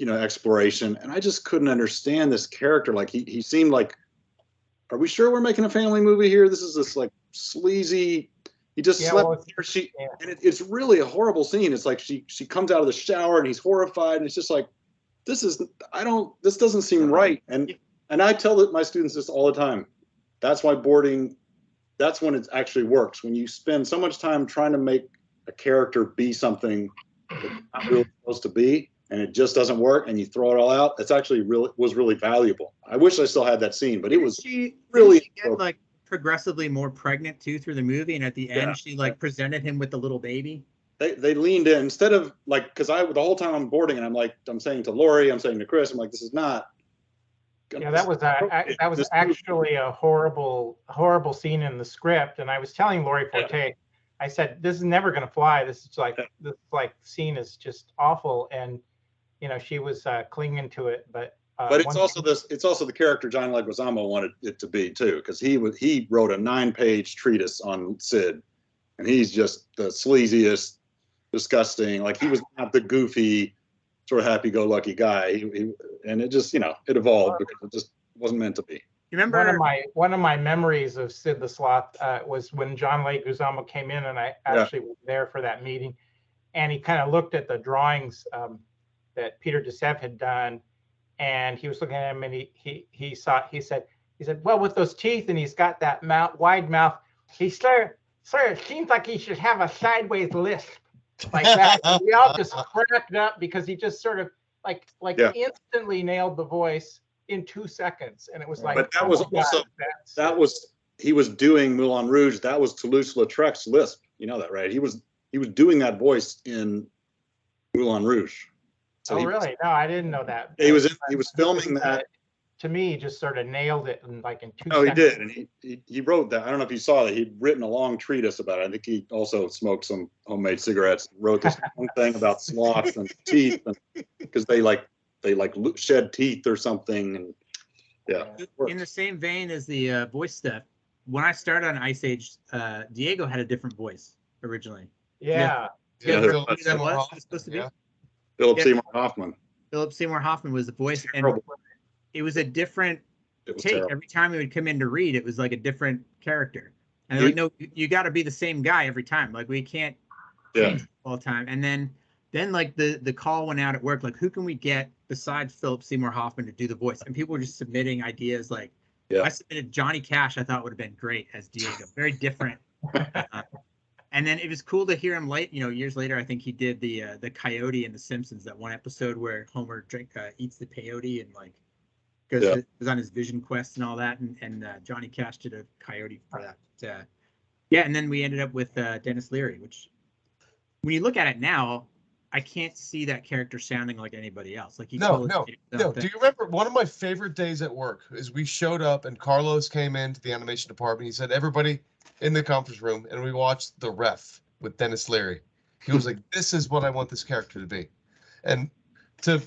exploration. And I just couldn't understand this character. Like he seemed like, are we sure we're making a family movie here? This is this like sleazy, he just slept with her. And it's really a horrible scene. It's like she comes out of the shower and he's horrified. And it's just like, this doesn't seem right. And I tell my students this all the time. That's why boarding, that's when it actually works. When you spend so much time trying to make a character be something it's not really supposed to be, and it just doesn't work, and you throw it all out, it's actually really valuable. I wish I still had that scene, but it was really she get like progressively more pregnant too through the movie, and at the end she like presented him with the little baby. They leaned in instead of like, because the whole time I'm boarding and I'm saying to Lori, I'm saying to Chris, I'm like, this is not. Yeah, that was actually a horrible scene in the script, and I was telling Lori Forte, I said, this is never going to fly. This scene is just awful, and she was clinging to it, but it's also the character John Leguizamo wanted it to be too, because he wrote a 9-page treatise on Sid, and he's just the sleaziest, disgusting. Like he was not the goofy, sort of happy-go-lucky guy. And it just, it evolved because it just wasn't meant to be. You remember one of my memories of Sid the Sloth was when John Leguizamo came in, and I actually was there for that meeting, and he kind of looked at the drawings that Peter DeSev had done, and he was looking at him, and he said, well, with those teeth, and he's got that wide mouth, he sir, it seems like he should have a sideways lisp like that. We all just cracked up because he just sort of instantly nailed the voice in 2 seconds, and it was like. But that was also he was doing Moulin Rouge. That was Toulouse-Lautrec's lisp. You know that, right? He was doing that voice in Moulin Rouge. So really? No, I didn't know that. He was filming that. to me, just sort of nailed it in like in 2 Oh, he seconds. did, and he wrote that. I don't know if you saw that. He'd written a long treatise about it. I think he also smoked some homemade cigarettes. Wrote this long thing about sloths and teeth, because they shed teeth or something. And yeah, In the same vein as the voice stuff, when I started on Ice Age, Diego had a different voice originally. Yeah. Yeah, Yeah, Philip Who that Seymour was? Hoffman, It's supposed to be? yeah. Philip Yeah. Seymour Hoffman. Philip Seymour Hoffman was the voice, and Terrible. it was a different It was take. terrible. Every time he would come in to read, it was like a different character. And they're You- like, no, you got to be the same guy every time. Like, we can't Yeah. change all the time. And then like the call went out at work, like, who can we get besides Philip Seymour Hoffman to do the voice? And people were just submitting ideas. Like, Yeah. I submitted Johnny Cash. I thought would have been great as Diego. Very different. And then it was cool to hear him years later. I think he did the coyote in The Simpsons, that one episode where Homer eats the peyote and like goes on his vision quest and all that. And Johnny Cash did a coyote for that. Yeah, and then we ended up with Dennis Leary, which when you look at it now, I can't see that character sounding like anybody else. Like, he No. did his own Do thing. you remember one of my favorite days at work is we showed up and Carlos came into the animation department. He said, everybody in the conference room, and we watched The Ref with Dennis Leary. He was like, this is what I want this character to be. And to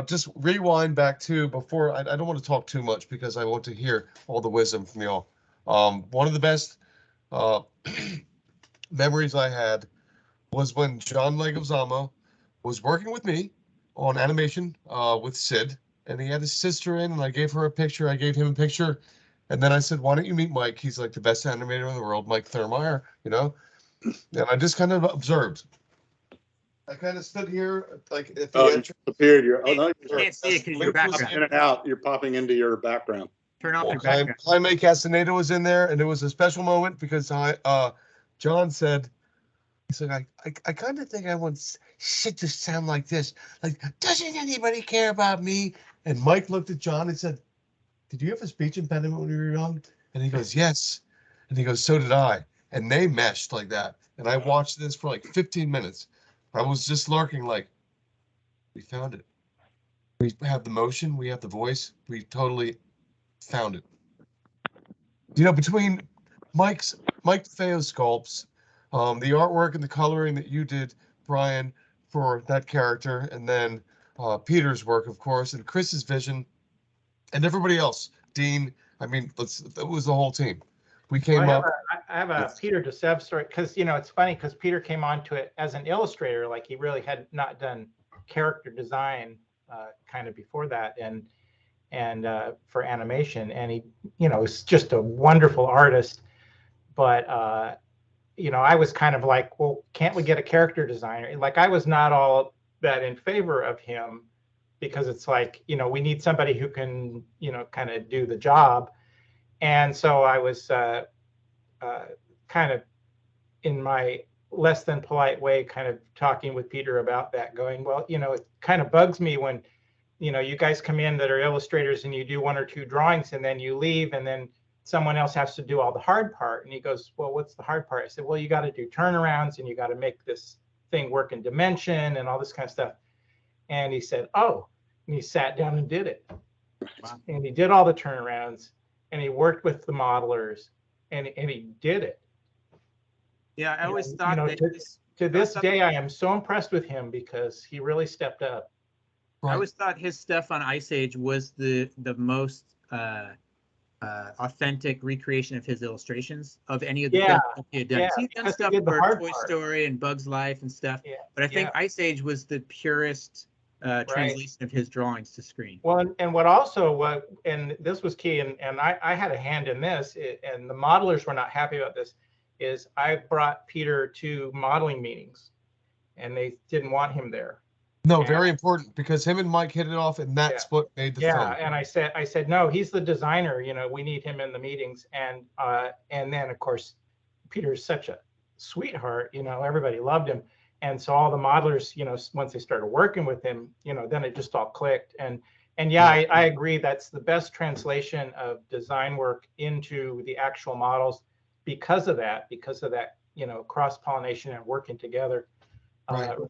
just rewind back to before, I don't want to talk too much because I want to hear all the wisdom from y'all. One of the best memories I had was when John Leguizamo was working with me on animation with Sid, and he had his sister in, and I gave her a picture. I gave him a picture, and then I said, "Why don't you meet Mike? He's like the best animator in the world, Mike Thurmeyer, you know." And I just kind of observed. I kind of stood here, like at the Oh, you entrance. disappeared. You can't see it because your In background. and out. You're popping into your background. Turn off your Jaime background. Castaneda was in there, and it was a special moment because John said, he's like, I kind of think I want shit to sound like this. Like, doesn't anybody care about me? And Mike looked at John and said, did you have a speech impediment when you were young? And he goes, yes. And he goes, so did I. And they meshed like that. And I watched this for like 15 minutes. I was just lurking like, we found it. We have the motion. We have the voice. We totally found it. You know, between Mike DeFeo's sculpts, the artwork and the coloring that you did, Brian, for that character, and then Peter's work, of course, and Chris's vision, and everybody else, Dean. I mean, it was the whole team. We came up. I have a Peter DeSev story, because it's funny because Peter came onto it as an illustrator, like he really had not done character design kind of before that, and for animation, and he was just a wonderful artist. But I was kind of like, well, can't we get a character designer? Like, I was not all that in favor of him, because it's like, we need somebody who can, kind of do the job. And so I was kind of, in my less than polite way, kind of talking with Peter about that, going, well, it kind of bugs me when, you guys come in that are illustrators and you do 1 or 2 drawings and then you leave, and then someone else has to do all the hard part. And he goes, well, what's the hard part? I said, well, you got to do turnarounds, and you got to make this thing work in dimension and all this kind of stuff. And he said, oh, and he sat down and did it. Wow. And he did all the turnarounds, and he worked with the modelers, and he did it. Yeah, I always thought that to this day, I am so impressed with him because he really stepped up. I always thought his stuff on Ice Age was the most authentic recreation of his illustrations of any of the films he had done. Yeah, He's done stuff for Toy Story and Bugs Life and stuff, but I think Ice Age was the purest translation of his drawings to screen. Well, and what also, and this was key, and I had a hand in this, and the modelers were not happy about this, is I brought Peter to modeling meetings, and they didn't want him there. No, very important, because him and Mike hit it off, and that's what made the film. Yeah, and I said, no, he's the designer. We need him in the meetings, and then of course, Peter's such a sweetheart. Everybody loved him, and so all the modelers, once they started working with him, then it just all clicked. And I agree, that's the best translation of design work into the actual models because of that, cross pollination and working together.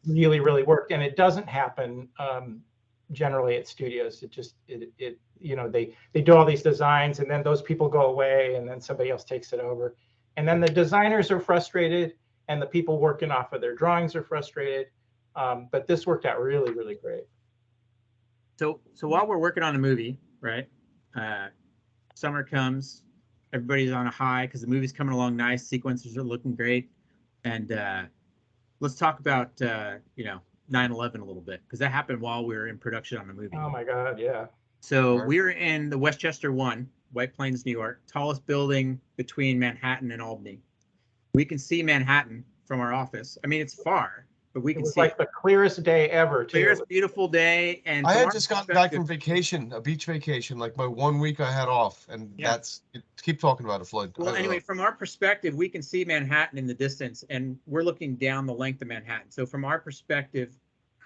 Really, really worked, and it doesn't happen generally at studios. It you know, they do all these designs, and then those people go away, and then somebody else takes it over, and then the designers are frustrated, and the people working off of their drawings are frustrated. But this worked out really, really great. So while we're working on the movie, right? Summer comes, everybody's on a high because the movie's coming along nice, sequences are looking great, and let's talk about 9/11 a little bit, because that happened while we were in production on the movie. Oh my God, yeah. So we were in the Westchester 1, White Plains, New York, tallest building between Manhattan and Albany. We can see Manhattan from our office. I mean, it's far, but we It can was see like the clearest day ever, too. clearest, beautiful day. And I from had our just gotten back from perspective- vacation, a beach vacation, like my 1 week I had off, and Yeah. keep talking about it, Floyd. Well, anyway, from our perspective, we can see Manhattan in the distance, and we're looking down the length of Manhattan. So from our perspective,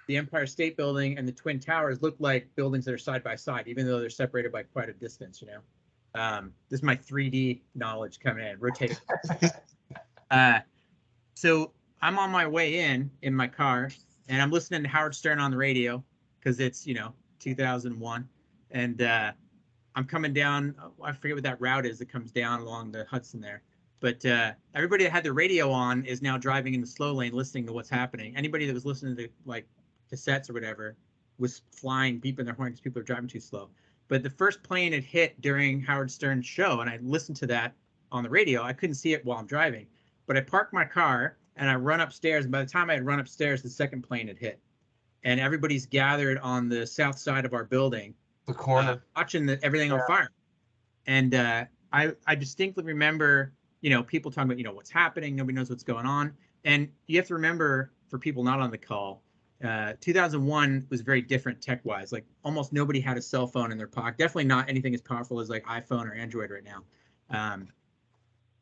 the Empire State Building and the Twin Towers look like buildings that are side by side, even though they're separated by quite a distance, This is my 3D knowledge coming in, rotating. So I'm on my way in my car, and I'm listening to Howard Stern on the radio, because it's, 2001. And I'm coming down, I forget what that route is that comes down along the Hudson there. But everybody that had the radio on is now driving in the slow lane, listening to what's happening. Anybody that was listening to like cassettes or whatever was flying, beeping their horn because people are driving too slow. But the first plane had hit during Howard Stern's show, and I listened to that on the radio. I couldn't see it while I'm driving, but I parked my car and I run upstairs. And by the time I had run upstairs, the second plane had hit, and everybody's gathered on the south side of our building, the corner, watching everything on fire. And I distinctly remember, people talking about, what's happening. Nobody knows what's going on. And you have to remember, for people not on the call, 2001 was very different tech-wise. Like almost nobody had a cell phone in their pocket. Definitely not anything as powerful as like iPhone or Android right now.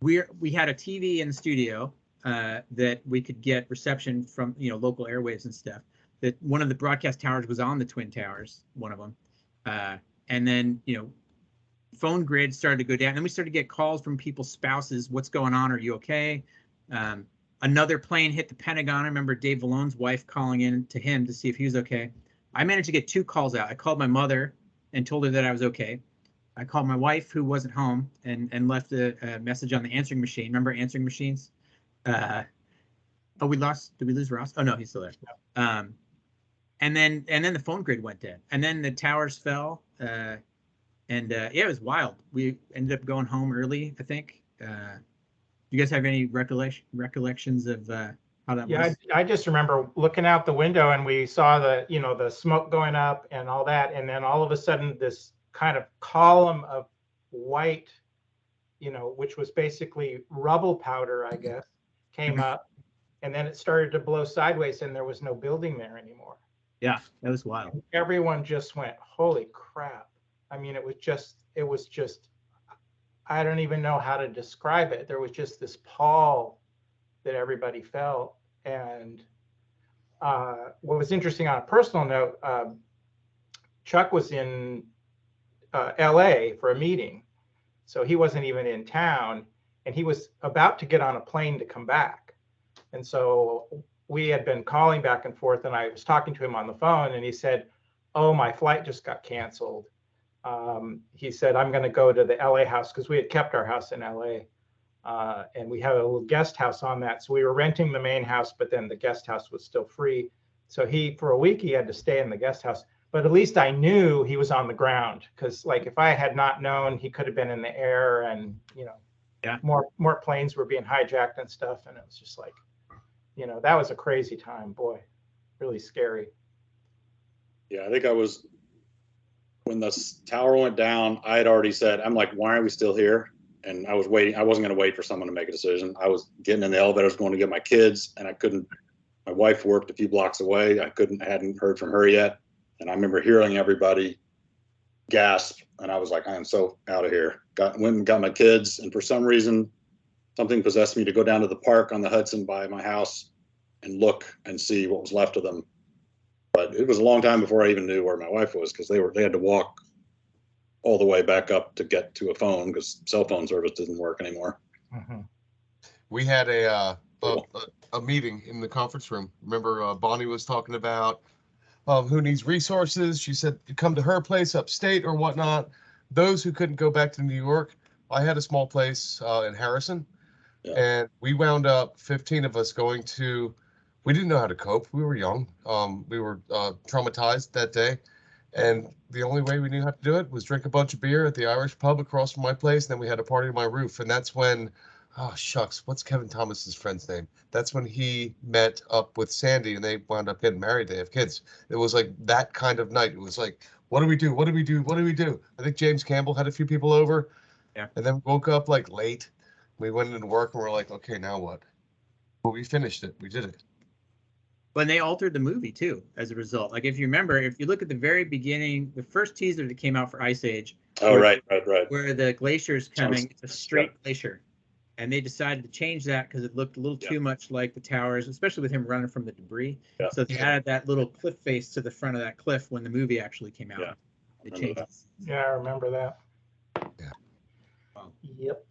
We had a TV in the studio that we could get reception from, local airwaves and stuff. That one of the broadcast towers was on the Twin Towers, one of them. And then, phone grid started to go down. And then we started to get calls from people's spouses. What's going on? Are you okay? Another plane hit the Pentagon. I remember Dave Vallone's wife calling in to him to see if he was okay. I managed to get 2 calls out. I called my mother and told her that I was okay. I called my wife, who wasn't home, and left a message on the answering machine. Remember answering machines? Did we lose Ross? Oh no, he's still there. And then the phone grid went dead, and then the towers fell. It was wild. We ended up going home early, I think. You guys have any recollections of how that was? I just remember looking out the window, and we saw the smoke going up and all that, and then all of a sudden this kind of column of white, which was basically rubble powder, I guess, came up, and then it started to blow sideways, and there was no building there anymore. Yeah, that was wild. Everyone just went, holy crap. I mean, it was just, I don't even know how to describe it. There was just this pall that everybody felt. And what was interesting on a personal note, Chuck was in LA for a meeting. So he wasn't even in town, and he was about to get on a plane to come back. And so we had been calling back and forth, and I was talking to him on the phone, and he said, oh, my flight just got canceled. He said, I'm going to go to the LA house, because we had kept our house in LA. And we had a little guest house on that. So we were renting the main house, but then the guest house was still free. So for a week, he had to stay in the guest house. But at least I knew he was on the ground, because like if I had not known, he could have been in the air, and, more planes were being hijacked and stuff. And it was just like, that was a crazy time, boy, really scary. Yeah, I think when the tower went down, I had already said, I'm like, why are we still here? And I was waiting. I wasn't going to wait for someone to make a decision. I was getting in the elevator, I was going to get my kids, and I couldn't. My wife worked a few blocks away. I hadn't heard from her yet. And I remember hearing everybody gasp, and I was like, I am so out of here. Went and got my kids, and for some reason, something possessed me to go down to the park on the Hudson by my house and look and see what was left of them. But it was a long time before I even knew where my wife was, because they had to walk all the way back up to get to a phone, because cell phone service didn't work anymore. Mm-hmm. We had a meeting in the conference room. Remember, Bonnie was talking about who needs resources. She said to come to her place upstate or whatnot. Those who couldn't go back to New York, I had a small place in Harrison, and we wound up 15 of us going to. We didn't know how to cope. We were young. We were traumatized that day, and the only way we knew how to do it was drink a bunch of beer at the Irish pub across from my place. And then we had a party on my roof, and that's when. Oh shucks, what's Kevin Thomas's friend's name? That's when he met up with Sandy and they wound up getting married. They have kids. It was like that kind of night. It was like, what do we do? What do we do? What do we do? I think James Campbell had a few people over. Yeah. And then woke up like late. We went into work and we're like, okay, now what? Well, we finished it. We did it. But they altered the movie too as a result. Like if you remember, if you look at the very beginning, the first teaser that came out for Ice Age. Oh, right. Where the glacier's coming, it's a straight glacier. And they decided to change that because it looked a little too much like the towers, especially with him running from the debris. Yeah. So they added that little cliff face to the front of that cliff when the movie actually came out. Yeah. They changed it. Yeah, I remember that. Yeah. Yep.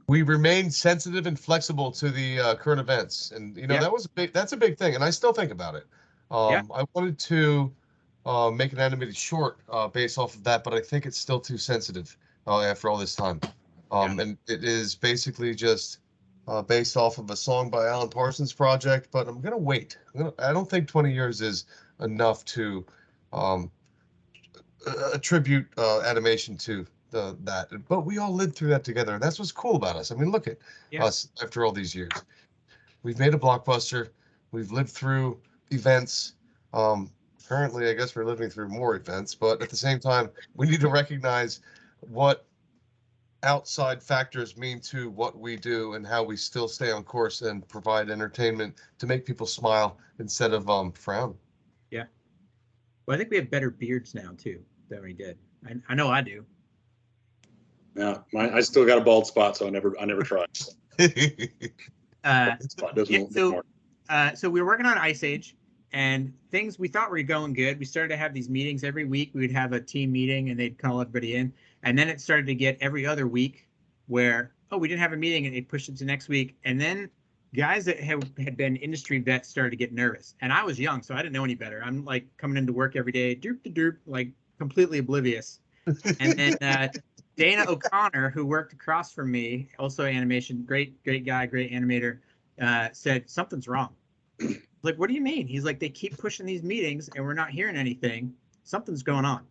We remained sensitive and flexible to the current events, and that's a big thing, and I still think about it. I wanted to make an animated short based off of that, but I think it's still too sensitive after all this time. And it is basically just based off of a song by Alan Parsons Project, but I'm gonna wait. I don't think 20 years is enough to attribute animation to that. But we all lived through that together, and that's what's cool about us. I mean, look at us after all these years. We've made a blockbuster. We've lived through events. Currently, I guess we're living through more events, but at the same time, we need to recognize what outside factors mean to what we do and how we still stay on course and provide entertainment to make people smile instead of frown. Yeah. Well, I think we have better beards now too than we did. I know I do. Yeah, I still got a bald spot, so I never tried. So we were working on Ice Age, and things we thought were going good. We started to have these meetings every week. We would have a team meeting, and they'd call everybody in. And then it started to get every other week where, we didn't have a meeting, and they pushed it to next week. And then guys that had been industry vets started to get nervous. And I was young, so I didn't know any better. I'm like coming into work every day, derp, like completely oblivious. And then Dana O'Connor, who worked across from me, also animation, great guy, great animator, said, something's wrong. Like, what do you mean? He's like, they keep pushing these meetings and we're not hearing anything. Something's going on.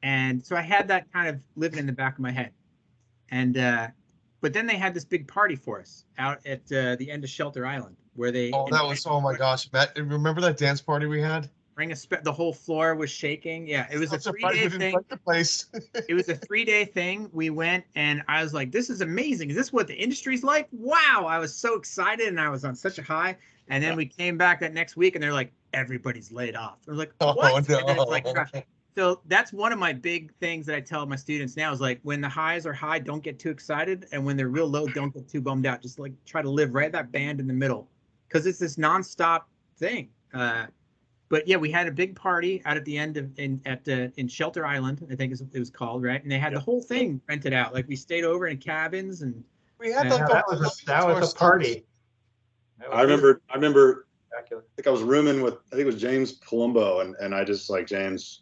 And so I had that kind of living in the back of my head. And but then they had this big party for us out at the end of Shelter Island, where they. Oh my gosh, Matt! Remember that dance party we had? The whole floor was shaking. Yeah, it was a 3-day thing. It was a 3-day thing. We went, and I was like, "This is amazing. Is this what the industry's like?" Wow! I was so excited, and I was on such a high. And then we came back that next week, and they're like, "Everybody's laid off." We're like, "What?" Oh, no. And then it's like, gosh. So that's one of my big things that I tell my students now is like, when the highs are high, don't get too excited. And when they're real low, don't get too bummed out. Just like try to live right that band in the middle, because it's this nonstop thing. But yeah, we had a big party out at the end of in Shelter Island, I think it was called, right? And they had the whole thing rented out. Like we stayed over in cabins, and we had that was a party. I remember. I think I was rooming with, I think it was James Palumbo, and I just like, James,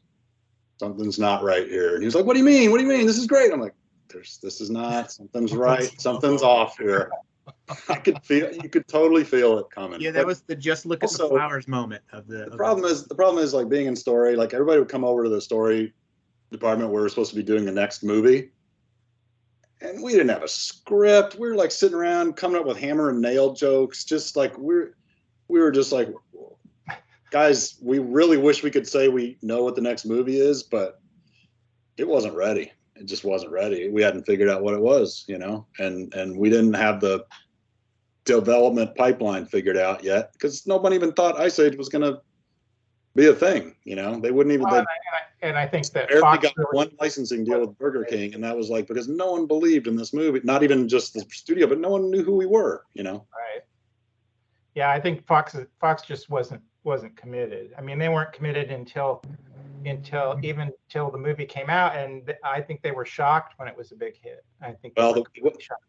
something's not right here. And he was like, "What do you mean? What do you mean? This is great." I'm like, "This is not. Something's right. Something's off here." You could totally feel it coming. Yeah, that was the just look at the flowers moment of the. The problem is like being in story. Like everybody would come over to the story department where we're supposed to be doing the next movie, and we didn't have a script. We were like sitting around coming up with hammer and nail jokes, just like we were just like, guys, we really wish we could say we know what the next movie is, but it wasn't ready. It just wasn't ready. We hadn't figured out what it was, and we didn't have the development pipeline figured out yet, because nobody even thought Ice Age was going to be a thing. They wouldn't even. And I think that Fox got one licensing deal with Burger King, and that was like because no one believed in this movie. Not even just the studio, but no one knew who we were. Right. Yeah, I think Fox just wasn't committed. I mean, they weren't committed until the movie came out, and I think they were shocked when it was a big hit. I think. Well,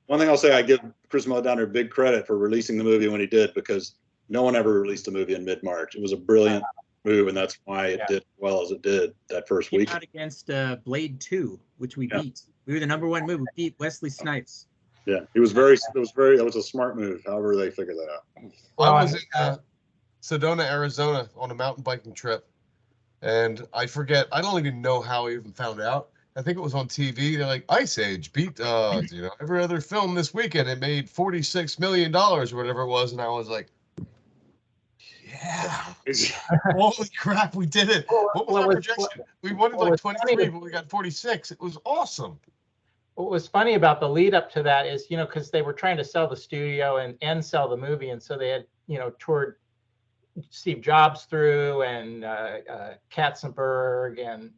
one thing I'll say, I give Chris Melodowner big credit for releasing the movie when he did, because no one ever released a movie in mid-March. It was a brilliant move, and that's why it Yeah. did as well as it did that first Came week. out against Blade 2, which we Yeah. beat. We were the #1 movie. We beat Wesley Snipes. Yeah, that was a smart move. However they figured that out. Well, I was and, in Sedona, Arizona on a mountain biking trip. And I forget, I don't even know how I even found out. I think it was on TV. They're like, Ice Age beat every other film this weekend. It made $46 million or whatever it was. And I was like, yeah. Holy crap, we did it. What was our projection? We wanted like 23, but we got 46. It was awesome. what was funny about the lead up to that is, because they were trying to sell the studio and sell the movie. And so they had, toured Steve Jobs through and Katzenberg and,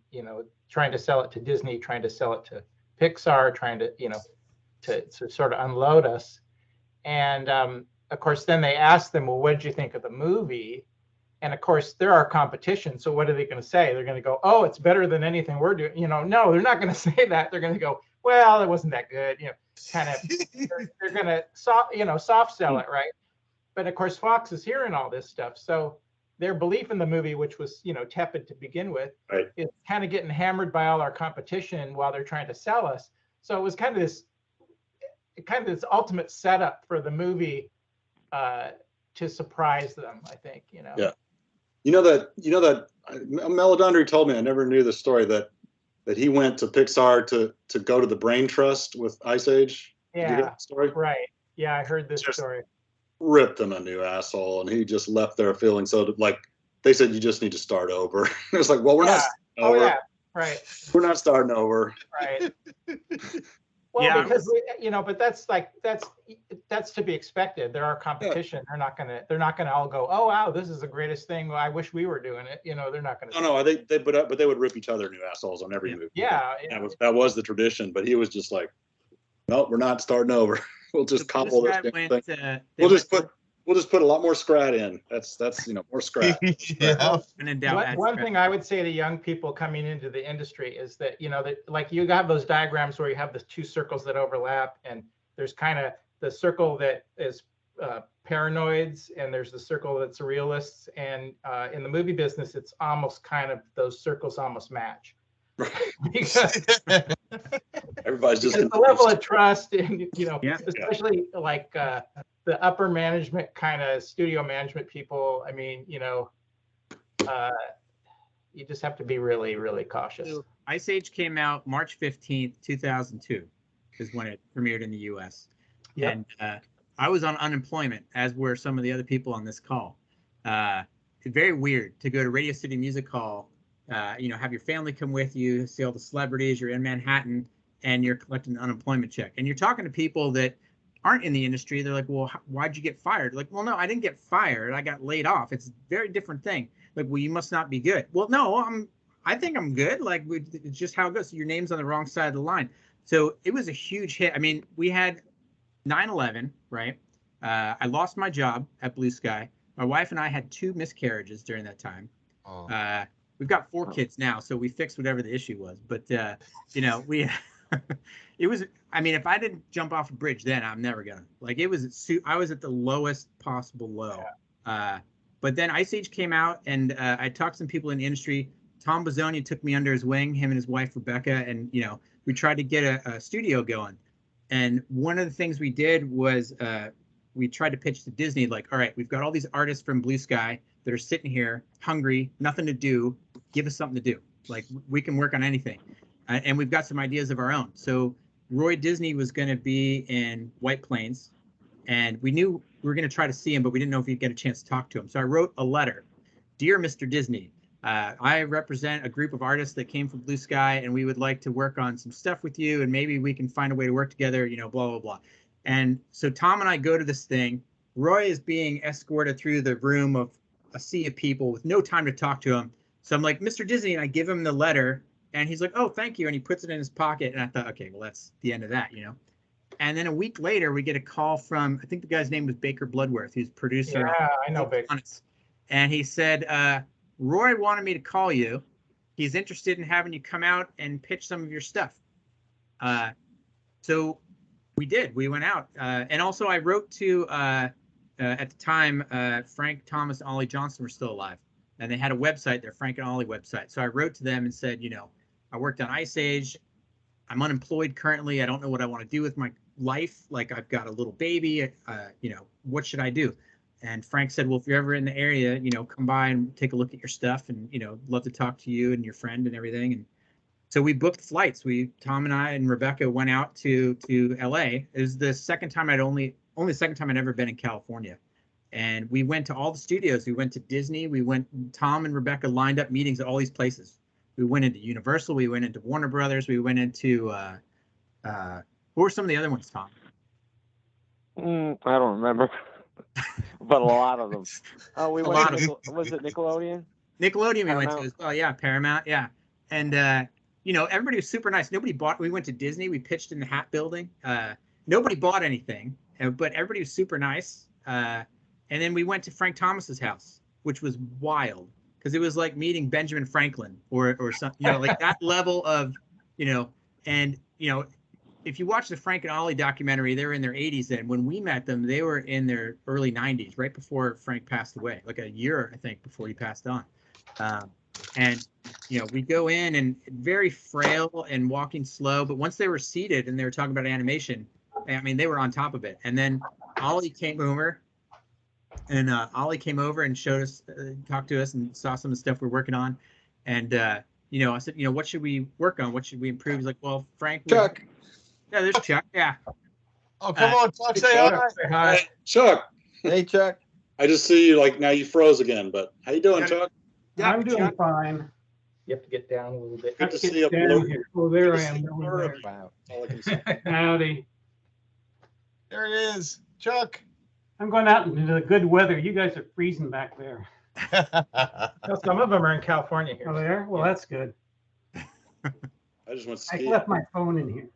trying to sell it to Disney, trying to sell it to Pixar, trying to, to sort of unload us. And of course, then they asked them, well, what did you think of the movie? And of course, they're our competition. So what are they going to say? They're going to go, oh, it's better than anything we're doing. No, they're not going to say that. They're going to go, well, it wasn't that good. Kind of, they're going to soft sell it, right? But of course, Fox is hearing all this stuff. So their belief in the movie, which was, tepid to begin with, Right. is kind of getting hammered by all our competition while they're trying to sell us. So it was kind of this ultimate setup for the movie to surprise them, I think, Yeah. You know that Melodondri told me, I never knew the story, that he went to Pixar to go to the Brain Trust with Ice Age. Did you hear Yeah, that story? right. Yeah, I heard this Just story. Ripped him a new asshole, and he just left there feeling so like they said, you just need to start over. It's like, well, we're not starting over. Yeah, right, We're not starting over. right. Well, Yeah. because but that's to be expected. They're our competition. They're not gonna all go, oh wow, this is the greatest thing. I wish we were doing it. They're not gonna. No, but they would rip each other new assholes on every movie. Yeah, That was the tradition. But he was just like, nope, we're not starting over. We'll just cobble this damn thing. We'll just put a lot more scrat in. That's more scrat. Yeah. One thing I would say to young people coming into the industry is that that like you have those diagrams where you have the two circles that overlap, and there's kind of the circle that is paranoids, and there's the circle that's realists, and in the movie business, it's almost kind of those circles almost match. because Everybody's just the level of trust, and Yeah. especially like the upper management kind of studio management people. I mean, you just have to be really, really cautious. So Ice Age came out March 15th, 2002 is when it premiered in the US. Yep. And I was on unemployment, as were some of the other people on this call. It's very weird to go to Radio City Music Hall, have your family come with you, see all the celebrities, you're in Manhattan, and you're collecting an unemployment check. And you're talking to people that aren't in the industry. They're like, well, why'd you get fired? Like, well, no, I didn't get fired. I got laid off. It's a very different thing. Like, well, you must not be good. Well, no, I think I'm good. Like, it's just how it goes. So your name's on the wrong side of the line. So it was a huge hit. I mean, we had 9/11, right? I lost my job at Blue Sky. My wife and I had 2 miscarriages during that time. Oh. We've got 4 kids now, so we fixed whatever the issue was. But we it was, I mean, if I didn't jump off a bridge then, I'm never gonna. Like, I was at the lowest possible low. Yeah. But then Ice Age came out, and I talked to some people in the industry. Tom Bisogno took me under his wing, him and his wife Rebecca, and we tried to get a studio going. And one of the things we did was we tried to pitch to Disney, like, all right, we've got all these artists from Blue Sky that are sitting here hungry, nothing to do. Give us something to do. Like, we can work on anything. And we've got some ideas of our own. So Roy Disney was going to be in White Plains, and we knew we were going to try to see him, but we didn't know if we'd get a chance to talk to him. So I wrote a letter. Dear Mr. Disney, I represent a group of artists that came from Blue Sky, and we would like to work on some stuff with you, and maybe we can find a way to work together, blah, blah, blah. And so Tom and I go to this thing. Roy is being escorted through the room of a sea of people with no time to talk to him. So I'm like, Mr. Disney, and I give him the letter, and he's like, oh, thank you. And he puts it in his pocket. And I thought, okay, well, that's the end of that, And then a week later, we get a call from, I think the guy's name was Baker Bloodworth, who's producer. Yeah, I know Baker. And he said, Roy wanted me to call you. He's interested in having you come out and pitch some of your stuff. So we did. We went out. And also I wrote to at the time, Frank Thomas and Ollie Johnson were still alive, and they had a website, their Frank and Ollie website. So I wrote to them and said, I worked on Ice Age. I'm unemployed currently. I don't know what I want to do with my life. Like, I've got a little baby. What should I do? And Frank said, well, if you're ever in the area, come by and take a look at your stuff, and love to talk to you and your friend and everything. And so we booked flights. Tom and I and Rebecca went out to LA. It was the second time only the second time I'd ever been in California. And we went to all the studios. We went to Disney. Tom and Rebecca lined up meetings at all these places. We went into Universal. We went into Warner Brothers. We went into, what were some of the other ones, Tom? I don't remember, but a lot of them. Oh, we went to, was it Nickelodeon? Nickelodeon we went to as well. Yeah, Paramount. Yeah. And, everybody was super nice. We went to Disney. We pitched in the Hat Building. Nobody bought anything, but everybody was super nice. And then we went to Frank Thomas's house, which was wild, because it was like meeting Benjamin Franklin or something, like that level of, if you watch the Frank and Ollie documentary, they were in their 80s then. When we met them, they were in their early 90s, right before Frank passed away, like a year, I think, before he passed on. And we go in and very frail and walking slow, but once they were seated and they were talking about animation, I mean, they were on top of it. And then Ollie came over and showed us, talked to us, and saw some of the stuff we're working on. And I said, what should we work on? What should we improve? He's like, well, Frank. Chuck. Yeah, there's Chuck. Yeah. Oh, come on, Chuck, say hi. Hi. Hey, Chuck. Hey, Chuck. I just see you, like, now you froze again, but how you doing, Chuck? Yeah, I'm doing Chuck. fine. You have to get down a little bit. Good to Get see you. down here. Oh, there I Good to am. see you. Down there. Wow. All I can see. Howdy. There he is, Chuck. I'm going out into the good weather. You guys are freezing back there. No, some of them are in California here. Oh, there? Well, that's good. I just went I skiing. left my phone in here.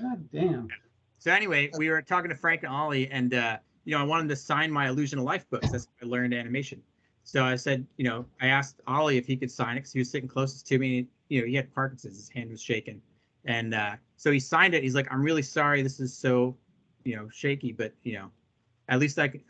God damn. So anyway, we were talking to Frank and Ollie, and I wanted to sign my Illusion of Life books. That's how I learned animation. So I said, I asked Ollie if he could sign it, because he was sitting closest to me. He had Parkinson's. His hand was shaking, and so he signed it. He's like, I'm really sorry. This is so, shaky, but at least I could,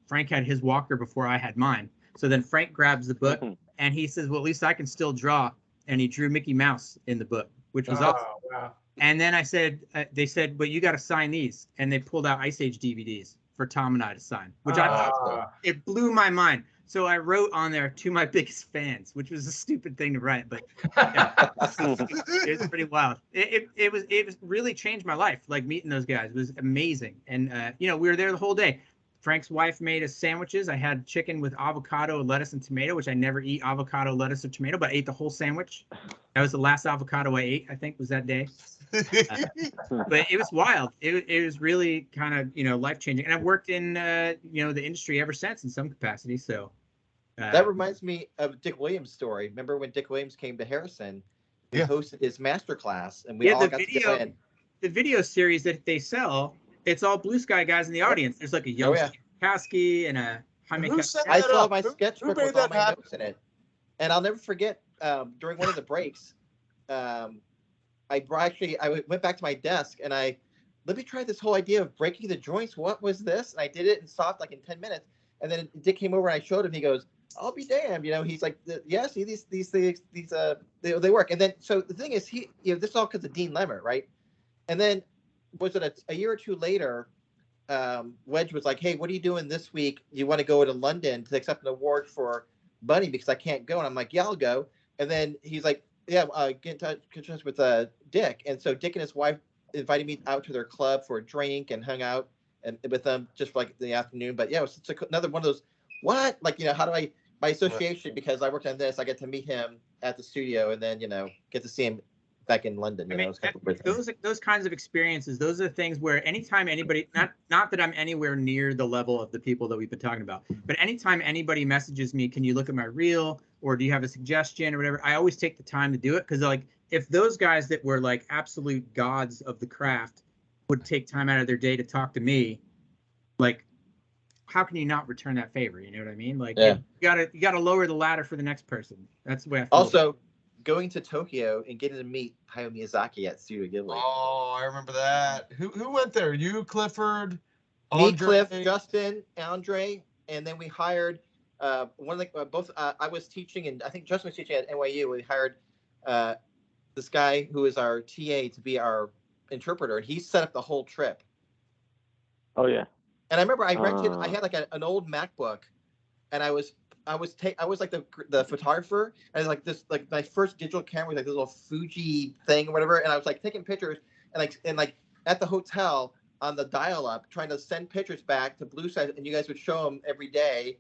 Frank had his walker before I had mine. So then Frank grabs the book and he says, well, at least I can still draw. And he drew Mickey Mouse in the book, which was awesome. Wow. And then I said, they said, but you got to sign these. And they pulled out Ice Age DVDs for Tom and I to sign, which I thought, it blew my mind. So I wrote on there, to my biggest fans, which was a stupid thing to write, but yeah, it was pretty wild. It was really changed my life. Like, meeting those guys was amazing. And, we were there the whole day. Frank's wife made us sandwiches. I had chicken with avocado, lettuce, and tomato, which I never eat avocado, lettuce, or tomato, but I ate the whole sandwich. That was the last avocado I ate, I think, was that day. But it was wild. It was really kind of, life-changing. And I've worked in, the industry ever since in some capacity. So That reminds me of Dick Williams' story. Remember when Dick Williams came to Harrison? He hosted his master class, and we all got to go in. The video series that they sell, it's all Blue Sky guys in the audience. There's like a young Steve Talkowski and a Jaime. Who set I that saw up? my Who sketchbook made with all that my happen? notes in it, and I'll never forget. During one of the breaks, I went back to my desk and let me try this whole idea of breaking the joints. What was this? And I did it in soft, like in 10 minutes. And then Dick came over and I showed him. He goes, "I'll be damned." He's like, "Yeah, see these things, they work." And then so the thing is, this is all because of Dean Lemmer, right? And then was it a year or two later? Wedge was like, "Hey, what are you doing this week? You want to go to London to accept an award for Bunny because I can't go?" And I'm like, "Yeah, I'll go." And then he's like, "Yeah, get in touch with Dick." And so Dick and his wife invited me out to their club for a drink and hung out and with them just for like the afternoon. But yeah, it was another one of those, what? Like, how do I, by association, because I worked on this, I get to meet him at the studio and then, get to see him back in London. Those kinds of experiences, those are things where anytime anybody, not that I'm anywhere near the level of the people that we've been talking about, but anytime anybody messages me, can you look at my reel, or do you have a suggestion or whatever, I always take the time to do it. Because like, if those guys that were like absolute gods of the craft would take time out of their day to talk to me, like, how can you not return that favor? You know what I mean? Like, you gotta lower the ladder for the next person. That's the way I feel. Also, going to Tokyo and getting to meet Hayao Miyazaki at Studio Ghibli. Oh, I remember that. Who went there? You, Clifford, Me, Andre. Cliff, Justin, Andre, and then we hired one of the both. I was teaching, and I think Justin was teaching at NYU. We hired this guy who is our TA to be our interpreter. He set up the whole trip. Oh yeah. And I remember I rented. I had like an old MacBook, and I was like the photographer, and like this, like my first digital camera was like this little Fuji thing or whatever, and I was like taking pictures and like at the hotel on the dial-up trying to send pictures back to Blue Sky, and you guys would show them every day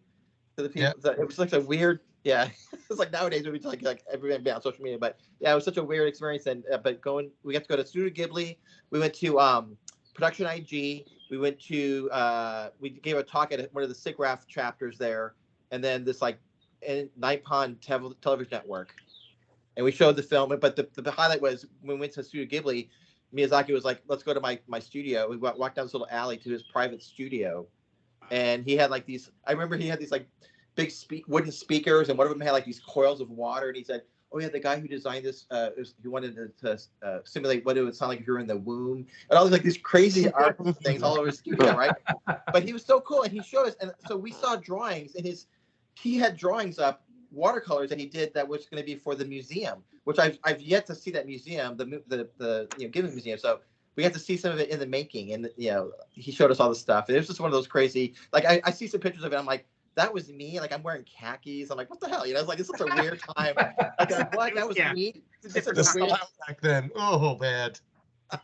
to the people. Yeah. It was like a weird, yeah. It's like nowadays it would be like everybody be on social media, but yeah, it was such a weird experience. And but we got to go to Studio Ghibli. We went to Production IG. We went to we gave a talk at one of the SIGGRAPH chapters there, and then this like Nippon Television Network, and we showed the film. But the highlight was when we went to Studio Ghibli, Miyazaki was like, "Let's go to my studio." We walked down this little alley to his private studio, and he had like these. I remember he had these like big wooden speakers, and one of them had like these coils of water, and he said, "Oh yeah, the guy who designed this, he wanted to simulate what it would sound like if you were in the womb," and all these like these crazy art things all over his studio, right? But he was so cool, and he showed us, and so we saw drawings, and he had drawings up, watercolors that he did that was going to be for the museum, which I've yet to see that museum, the Gibbon Museum. So we got to see some of it in the making, and he showed us all the stuff, and it was just one of those crazy. Like I see some pictures of it, I'm like, that was me. Like I'm wearing khakis. I'm like, what the hell? It's like, it's such a weird time. Like, what? That was me. Different The time. style back then. Oh, bad. Do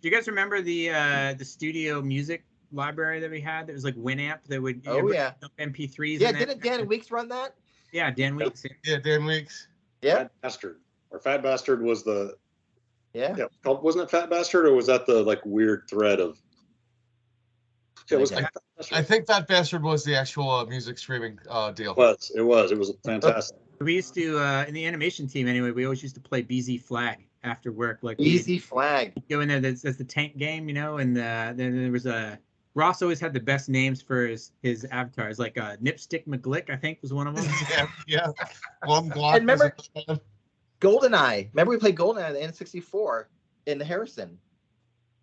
you guys remember the studio music library that we had? That was like Winamp that would MP3s. Yeah, didn't Dan Weeks run that? Yeah, Dan Weeks. Yeah, Dan Weeks. Yeah. Fat Bastard. Or Fat Bastard was the. Yeah. Wasn't it Fat Bastard, or was that the like weird thread of? Yeah, it was like Fat Bastard. I think Fat Bastard was the actual music streaming deal. It was fantastic. We used to in the animation team anyway. We always used to play BZ Flag after work. Like BZ Flag. Go in there. That's the tank game, and then there was Ross always had the best names for his avatars. Like Nipstick McGlick, I think, was one of them. yeah. Well, and remember GoldenEye. Remember we played GoldenEye on the N64 in Harrison.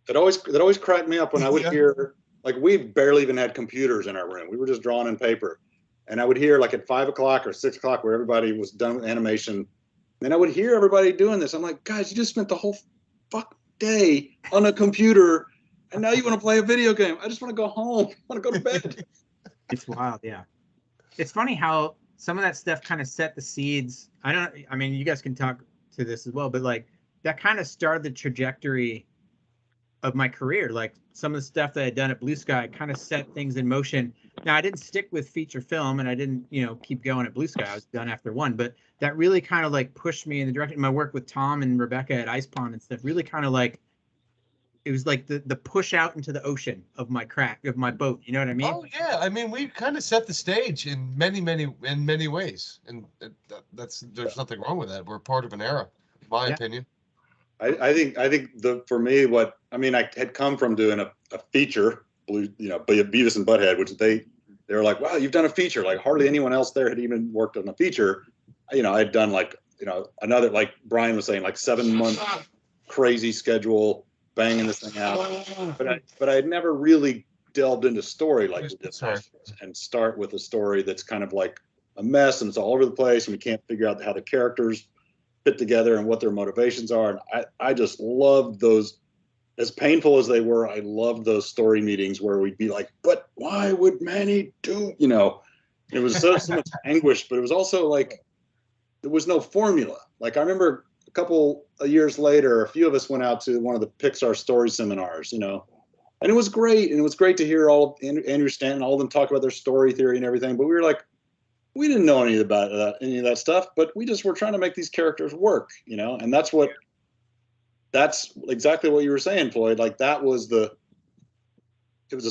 That always cracked me up when I would hear, like, we barely even had computers in our room. We were just drawing in paper. And I would hear like at 5 o'clock or 6 o'clock where everybody was done with animation. Then I would hear everybody doing this. I'm like, guys, you just spent the whole day on a computer, and now you want to play a video game. I just want to go home. I want to go to bed. It's wild, yeah. It's funny how some of that stuff kind of set the seeds. I mean, you guys can talk to this as well, but like that kind of started the trajectory of my career. Like some of the stuff that I had done at Blue Sky kind of set things in motion. Now I didn't stick with feature film, and I didn't, keep going at Blue Sky. I was done after one, but that really kind of like pushed me in the direction. My work with Tom and Rebecca at Ice Pond and stuff really kind of like, it was like the push out into the ocean of my boat. You know what I mean? Oh yeah, I mean we kind of set the stage in many ways, and there's nothing wrong with that. We're part of an era, in my opinion. I think for me, I had come from doing a feature, Beavis and Butthead, which they were like, wow, you've done a feature. Like hardly anyone else there had even worked on a feature. I'd done another, like Brian was saying, like 7-month crazy schedule, banging this thing out. But I had never really delved into story like we did, and start with a story that's kind of like a mess and it's all over the place and we can't figure out how the characters fit together and what their motivations are. And I just loved those, as painful as they were. I loved those story meetings where we'd be like, but why would Manny do, it was so much anguish, but it was also like, there was no formula. Like I remember a couple of years later, a few of us went out to one of the Pixar story seminars, and it was great. And it was great to hear Andrew Stanton, all of them talk about their story theory and everything. But we were like, we didn't know any of that stuff, but we just were trying to make these characters work, and that's exactly what you were saying, Floyd. Like it was a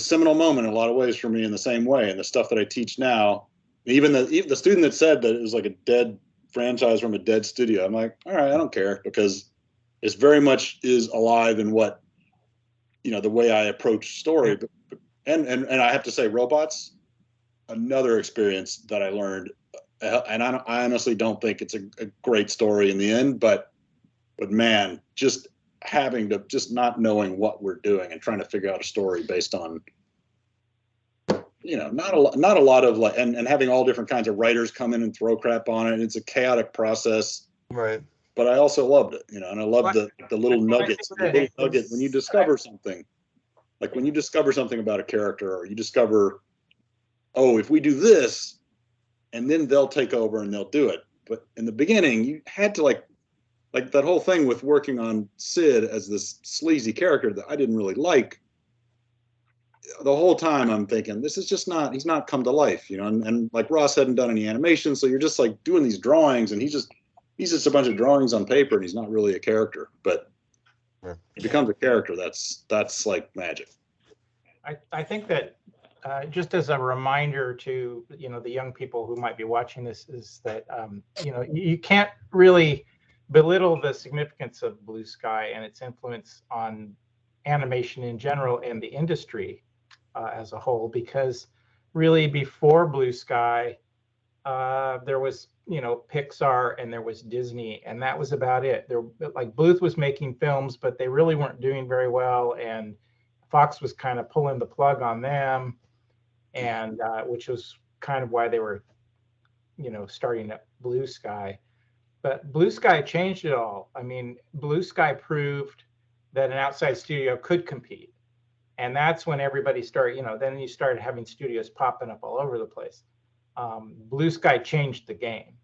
seminal moment in a lot of ways for me in the same way. And the stuff that I teach now, even the student that said that it was like a dead franchise from a dead studio, I'm like, all right, I don't care, because it's very much is alive in what, the way I approach story. And I have to say, robots, another experience that I learned, and I honestly don't think it's a great story in the end, but man, just having to, just not knowing what we're doing and trying to figure out a story based on not a lot of like, and having all different kinds of writers come in and throw crap on it. It's a chaotic process. Right. But I also loved it, and I loved the little nuggets. The little nugget when you discover something, like when you discover something about a character, or you discover, oh, if we do this, and then they'll take over and they'll do it. But in the beginning, you had to like that whole thing with working on Sid as this sleazy character that I didn't really like. The whole time I'm thinking, this is just not, he's not come to life, and like Ross hadn't done any animation, so you're just like doing these drawings, and he's just a bunch of drawings on paper, and he's not really a character. But he becomes a character. That's like magic. I think that just as a reminder to the young people who might be watching this, is that you can't really belittle the significance of Blue Sky and its influence on animation in general and the industry as a whole, because really before Blue Sky, there was Pixar and there was Disney, and that was about it. Like Bluth was making films, but they really weren't doing very well, and Fox was kind of pulling the plug on them, and which was kind of why they were starting at Blue Sky. But Blue Sky changed it all. I mean, Blue Sky proved that an outside studio could compete. And that's when everybody started, then you started having studios popping up all over the place. Blue Sky changed the game.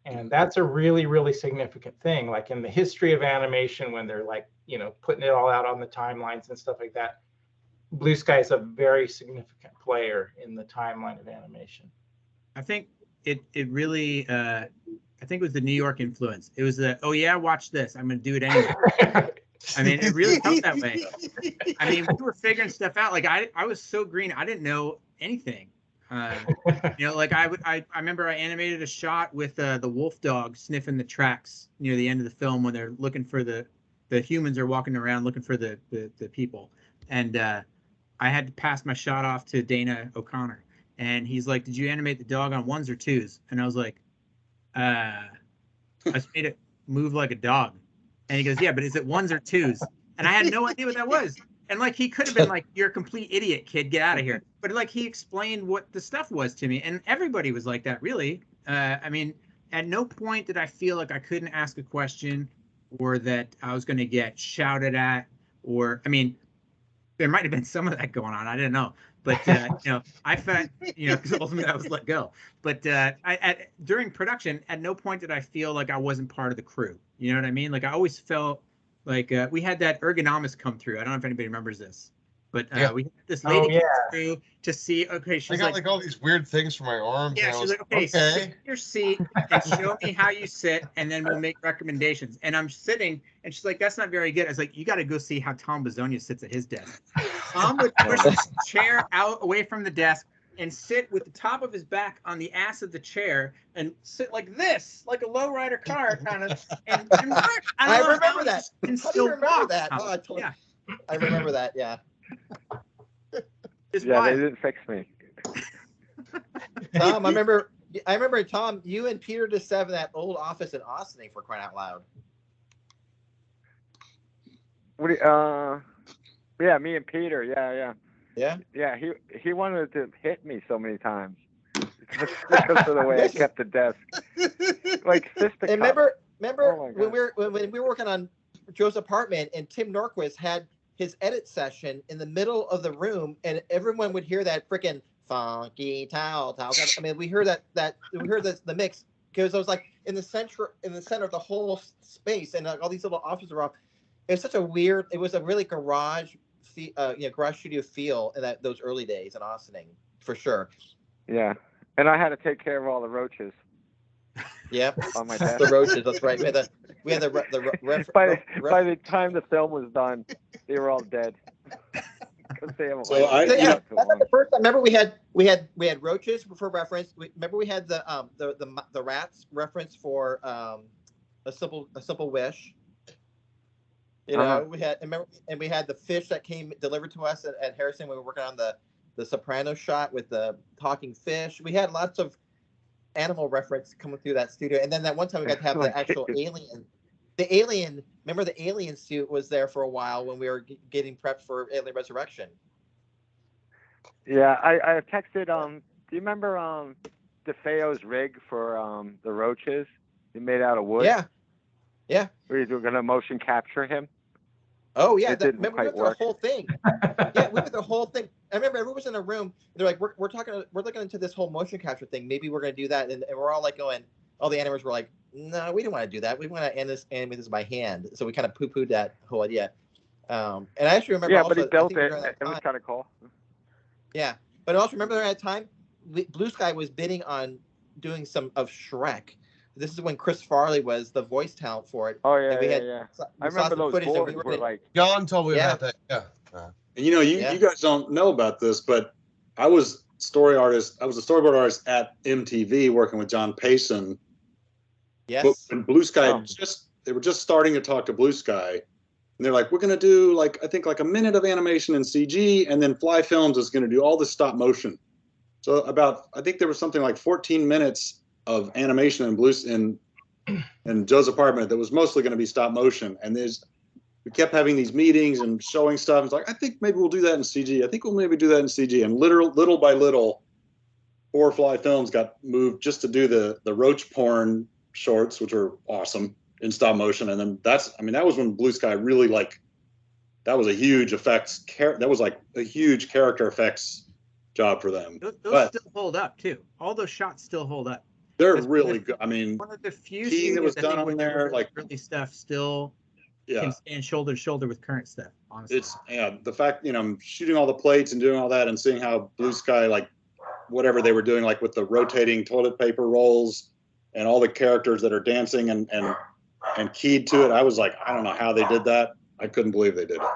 And that's a really, really significant thing. Like in the history of animation, when they're like, putting it all out on the timelines and stuff like that, Blue Sky is a very significant player in the timeline of animation. I think it really, I think it was the New York influence. It was oh yeah, watch this, I'm going to do it anyway. I mean, it really felt that way. I mean, we were figuring stuff out. Like I was so green, I didn't know anything. Like I remember I animated a shot with the wolf dog sniffing the tracks near the end of the film when they're looking for the humans are walking around looking for the people. And I had to pass my shot off to Dana O'Connor. And he's like, "Did you animate the dog on 1s or 2s?" And I was like, I just made it move like a dog. And he goes, "Yeah, but is it 1s or 2s?" And I had no idea what that was. And like, he could have been like, "You're a complete idiot, kid, get out of here." But like, he explained what the stuff was to me. And everybody was like that, really. I mean, at no point did I feel like I couldn't ask a question or that I was going to get shouted at, or, I mean, there might have been some of that going on. I didn't know. But, I felt, because ultimately I was let go. But during production, at no point did I feel like I wasn't part of the crew. You know what I mean? Like, I always felt like we had that ergonomist come through. I don't know if anybody remembers this. But we had this lady come through to see, okay, she's like all these weird things for my arms. Yeah, she's like, okay, sit in your seat and show me how you sit, and then we'll make recommendations. And I'm sitting, and she's like, "That's not very good." I was like, "You got to go see how Tom Bisogno sits at his desk." Tom would push his chair out away from the desk and sit with the top of his back on the ass of the chair and sit like this, like a lowrider car, kind of. And work. I remember that. And How do still you remember walk, that? Tom. Oh, I totally, Yeah. I remember that. Yeah. It's Yeah, wild. they didn't fix me. Tom, I remember Tom, you and Peter just sat in that old office in Austin for crying out loud. What do you, yeah, me and Peter. Yeah. Yeah. He wanted to hit me so many times because of the way I kept the desk. Like fisticuffs. And remember Oh my when we were working on Joe's apartment, and Tim Norquist had his edit session in the middle of the room, and everyone would hear that freaking funky towel. I mean, we heard the mix, because it was like in the center of the whole space, and all these little offices were off. It was such a weird. It was a really garage studio feel in those early days in Austining, for sure. Yeah, and I had to take care of all the roaches. Yep. On my desk. The roaches. That's right. We had the by the time the film was done, they were all dead. That's the first time. Remember, we had roaches for reference. Remember, we had the rats reference for a simple wish. We had we had the fish that came delivered to us at Harrison when we were working on the Soprano shot with the talking fish. We had lots of animal reference coming through that studio, and then that one time we got to have the actual alien. The alien, remember the alien suit was there for a while when we were getting prepped for Alien Resurrection. Yeah, I texted. Do you remember DeFeo's rig for the roaches? He made out of wood. Yeah. Yeah. Were you going to motion capture him? Oh yeah. It didn't Remember we quite went through work. the whole thing. Yeah, we went through the whole thing. I remember everyone was in a room. They're like, we're looking into this whole motion capture thing. Maybe we're gonna do that, and we're all like going. All the animators were like, no, we didn't want to do that. We want to animate this by hand. So we kind of poo-pooed that whole idea. And I actually remember. Yeah, also, but he built it. during that It was time- kind of cool. Yeah, but I also remember during that time, Blue Sky was bidding on doing some of Shrek. This is when Chris Farley was the voice talent for it. Oh yeah, and we yeah, had, yeah. we I saw remember some those footage that boards we were were gonna- like. John told me Yeah. about that. Yeah. And you know, you guys don't know about this, but I was a storyboard artist at MTV working with John Payson. Yes. But when Blue Sky Oh. they were just starting to talk to Blue Sky, and they're like, we're gonna do I think a minute of animation in CG, and then Fly Films is gonna do all the stop motion. So I think there was something like 14 minutes of animation in Joe's apartment that was mostly gonna be stop motion. And we kept having these meetings and showing stuff. It's like, I think maybe we'll do that in CG. I think we'll maybe do that in CG. And little by little, 4 Fly Films got moved just to do the roach porn shorts, which are awesome in stop motion. And then that was when Blue Sky really that was a huge effects. That was like a huge character effects job for them. Those still hold up too. All those shots still hold up. They're That's really good. I mean, One of the few Key that studios was I think done on where there, the early stuff still yeah. can stand shoulder to shoulder with current stuff. Honestly, It's the fact I'm shooting all the plates and doing all that and seeing how Blue Sky whatever they were doing with the rotating toilet paper rolls and all the characters that are dancing and keyed to it. I was like, I don't know how they did that. I couldn't believe they did it.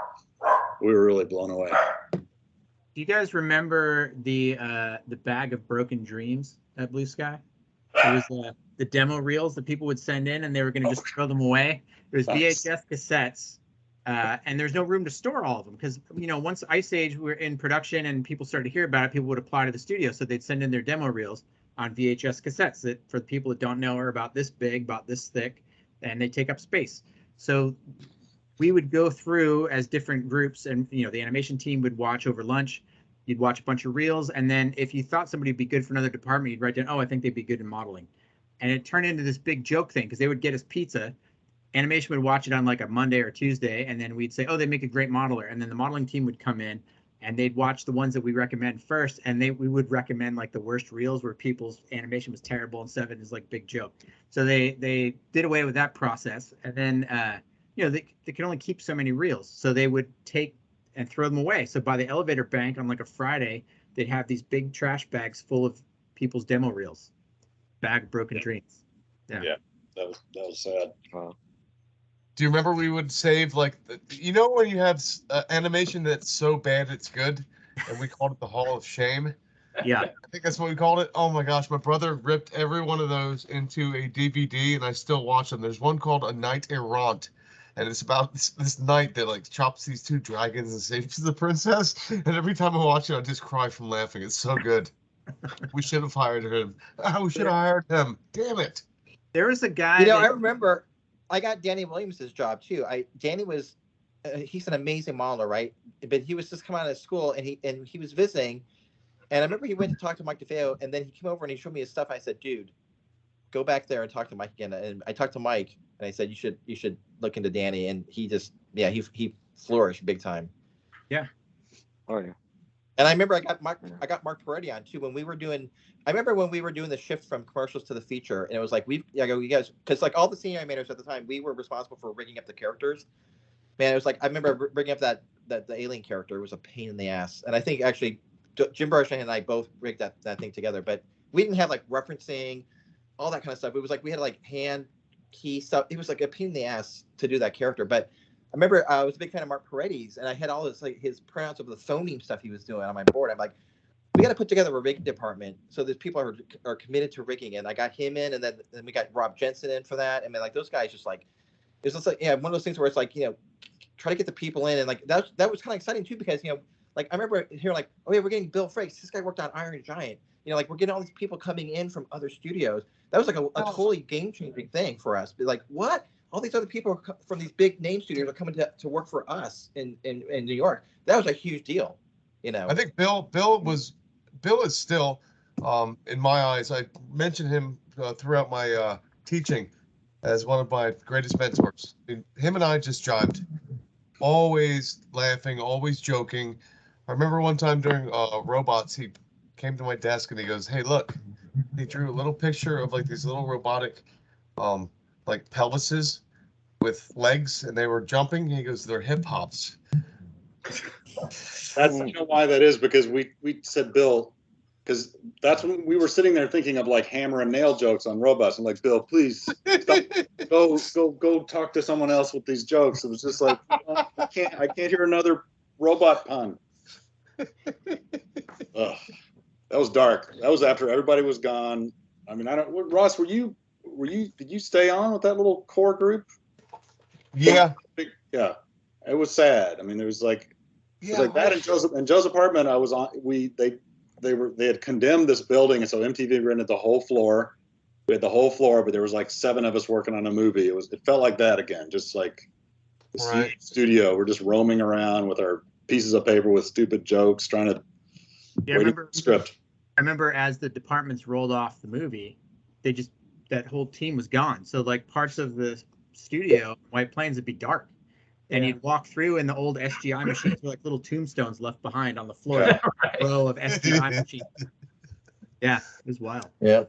We were really blown away. do you guys remember the bag of broken dreams at Blue Sky? It was the demo reels that people would send in, and they were going to just throw them away. It was VHS cassettes, and there's no room to store all of them because once Ice Age were in production and people started to hear about it, people would apply to the studio, so they'd send in their demo reels on VHS cassettes that, for the people that don't know, are about this big, about this thick, and they take up space. So we would go through as different groups, and the animation team would watch over lunch. You'd watch a bunch of reels, and then if you thought somebody would be good for another department, you'd write down, oh, I think they'd be good in modeling. And it turned into this big joke thing because they would get us pizza. Animation would watch it on a Monday or Tuesday, and then we'd say, oh, they make a great modeler. And then the modeling team would come in, and they'd watch the ones that we recommend first, and we would recommend the worst reels where people's animation was terrible and stuff. It was big joke. So they did away with that process, and then they could only keep so many reels, so they would take and throw them away. So by the elevator bank on a Friday, they'd have these big trash bags full of people's demo reels, bag of broken dreams. Yeah, that was sad. Wow. Do you remember we would save when you have animation that's so bad it's good, and we called it the Hall of Shame? Yeah. I think that's what we called it. Oh my gosh, my brother ripped every one of those into a DVD, and I still watch them. There's one called A Knight Errant, and it's about this knight that chops these 2 dragons and saves the princess. And every time I watch it, I just cry from laughing. It's so good. We should have hired him. We should have hired him. Damn it. There was a guy. I remember I got Danny Williams' job too. Danny was he's an amazing modeler, right? But he was just coming out of school, and he was visiting. And I remember he went to talk to Mike DeFeo, and then he came over and he showed me his stuff. I said, dude, go back there and talk to Mike again. And I talked to Mike, and I said, you should look into Danny. And he just, he flourished big time. Yeah. Oh yeah. And I remember I got Mark Peretti on too when we were doing. I remember when we were doing the shift from commercials to the feature, and it was you guys, because all the senior animators at the time, we were responsible for rigging up the characters. Man, it was I remember rigging up that the alien character. It was a pain in the ass, and I think actually Jim Burshine and I both rigged that thing together, but we didn't have referencing, all that kind of stuff. It was we had hand key stuff. It was a pain in the ass to do that character, but. I remember I was a big fan of Mark Peretti's, and I had all this his printouts of the phoneme stuff he was doing on my board. I'm like, we got to put together a rigging department so that people are committed to rigging. And I got him in, and then we got Rob Jensen in for that. I mean, those guys just it was just one of those things where it's try to get the people in, and that was kind of exciting too because I remember hearing oh yeah, we're getting Bill Frakes. This guy worked on Iron Giant. We're getting all these people coming in from other studios. That was a totally game changing thing for us. Be what? All these other people from these big name studios are coming to work for us in New York. That was a huge deal. you know. I think Bill is still, in my eyes, I mentioned him throughout my teaching as one of my greatest mentors. I mean, him and I just jived, always laughing, always joking. I remember one time during robots, he came to my desk and he goes, "Hey, look," he drew a little picture of like these little robotic, like pelvises with legs, and they were jumping. He goes, "They're hip hops." That's, you know why that is, because we said, Bill, because that's when we were sitting there thinking of like hammer and nail jokes on robots. I'm like, Bill, please stop. go talk to someone else with these jokes. It was just like, I can't hear another robot pun. Ugh, that was dark. That was after everybody was gone. I mean, Ross, did you stay on with that little core group? Yeah. Yeah. It was sad. I mean, there was like, Yeah, like that in Joe's apartment. I was on. They had condemned this building, and so MTV rented the whole floor. We had the whole floor, but there was like 7 of us working on a movie. It felt like that again, just like the right. studio. We're just roaming around with our pieces of paper with stupid jokes, trying to Yeah, script. I remember as the departments rolled off the movie, that whole team was gone. So like parts of the studio, White Plains, would be dark. And you'd walk through, and the old SGI machines were like little tombstones left behind on the floor. Yeah. Row of SGI machines. Yeah, it was wild. Yeah.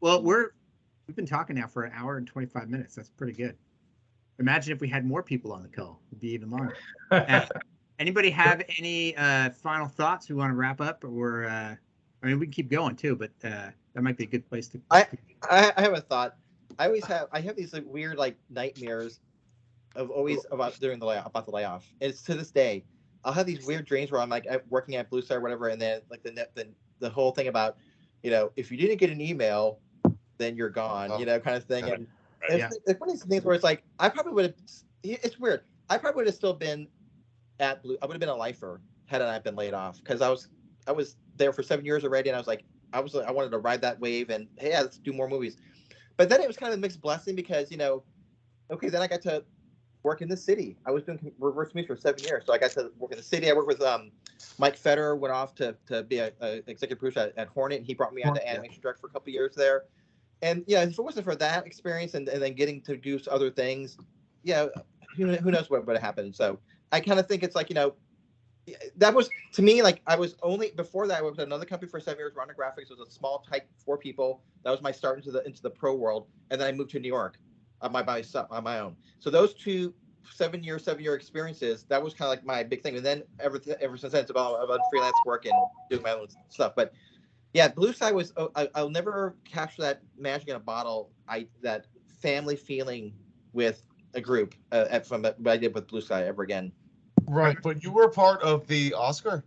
Well, we've been talking now for 1 hour and 25 minutes. That's pretty good. Imagine if we had more people on the call; it'd be even longer. Anybody have any final thoughts we want to wrap up, or I mean, we can keep going too, but that might be a good place to. I have a thought. I have these like weird like nightmares of always about the layoff. It's to this day. I'll have these weird dreams where I'm like working at Blue Star or whatever, and then like the whole thing about, you know, if you didn't get an email, then you're gone, you know, kind of thing. And it's one of these things where it's like I probably would have. It's weird. I probably would have still been at Blue. I would have been a lifer had I not been laid off, because I was there for 7 years already, and I wanted to ride that wave, and hey, let's do more movies. But then it was kind of a mixed blessing because, you know, okay, then I got to work in the city. I was doing reverse music for 7 years, so I got to work in the city. I worked with Mike Feder, went off to be a executive producer at Hornet, and he brought me on to animation director for a couple of years there. And yeah, if it wasn't for that experience and then getting to do other things, yeah, who knows what would have happened. So I kind of think it's like, you know, that was, to me, like I was only, before that I worked at another company for 7 years, Ronda Graphics. It was a small, tight 4 people. That was my start into the pro world. And then I moved to New York on my own. So those 2 7-year experiences, that was kind of like my big thing. And then ever since then, it's about freelance work and doing my own stuff. But yeah, Blue Sky was, I'll never capture that magic in a bottle. That family feeling with a group from what I did with Blue Sky ever again. Right, but you were part of the Oscar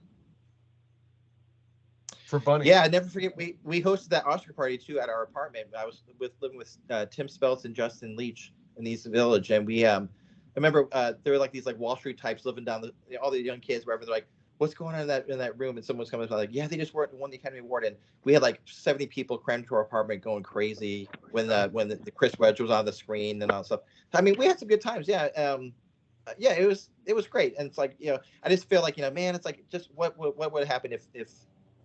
for Bunny. Yeah, I never forget. We hosted that Oscar party too at our apartment. I was living with Tim Speltz and Justin Leach in the East Village, and we I remember there were like these like Wall Street types living down all the young kids wherever. They're like, "What's going on in that room?" And someone's coming up like, "Yeah, they just won the Academy Award." And we had like 70 people crammed to our apartment going crazy when the Chris Wedge was on the screen and all that stuff. I mean, we had some good times. Yeah. Yeah, it was great. And it's like, you know, I just feel like, you know, man, it's like, just what would happen if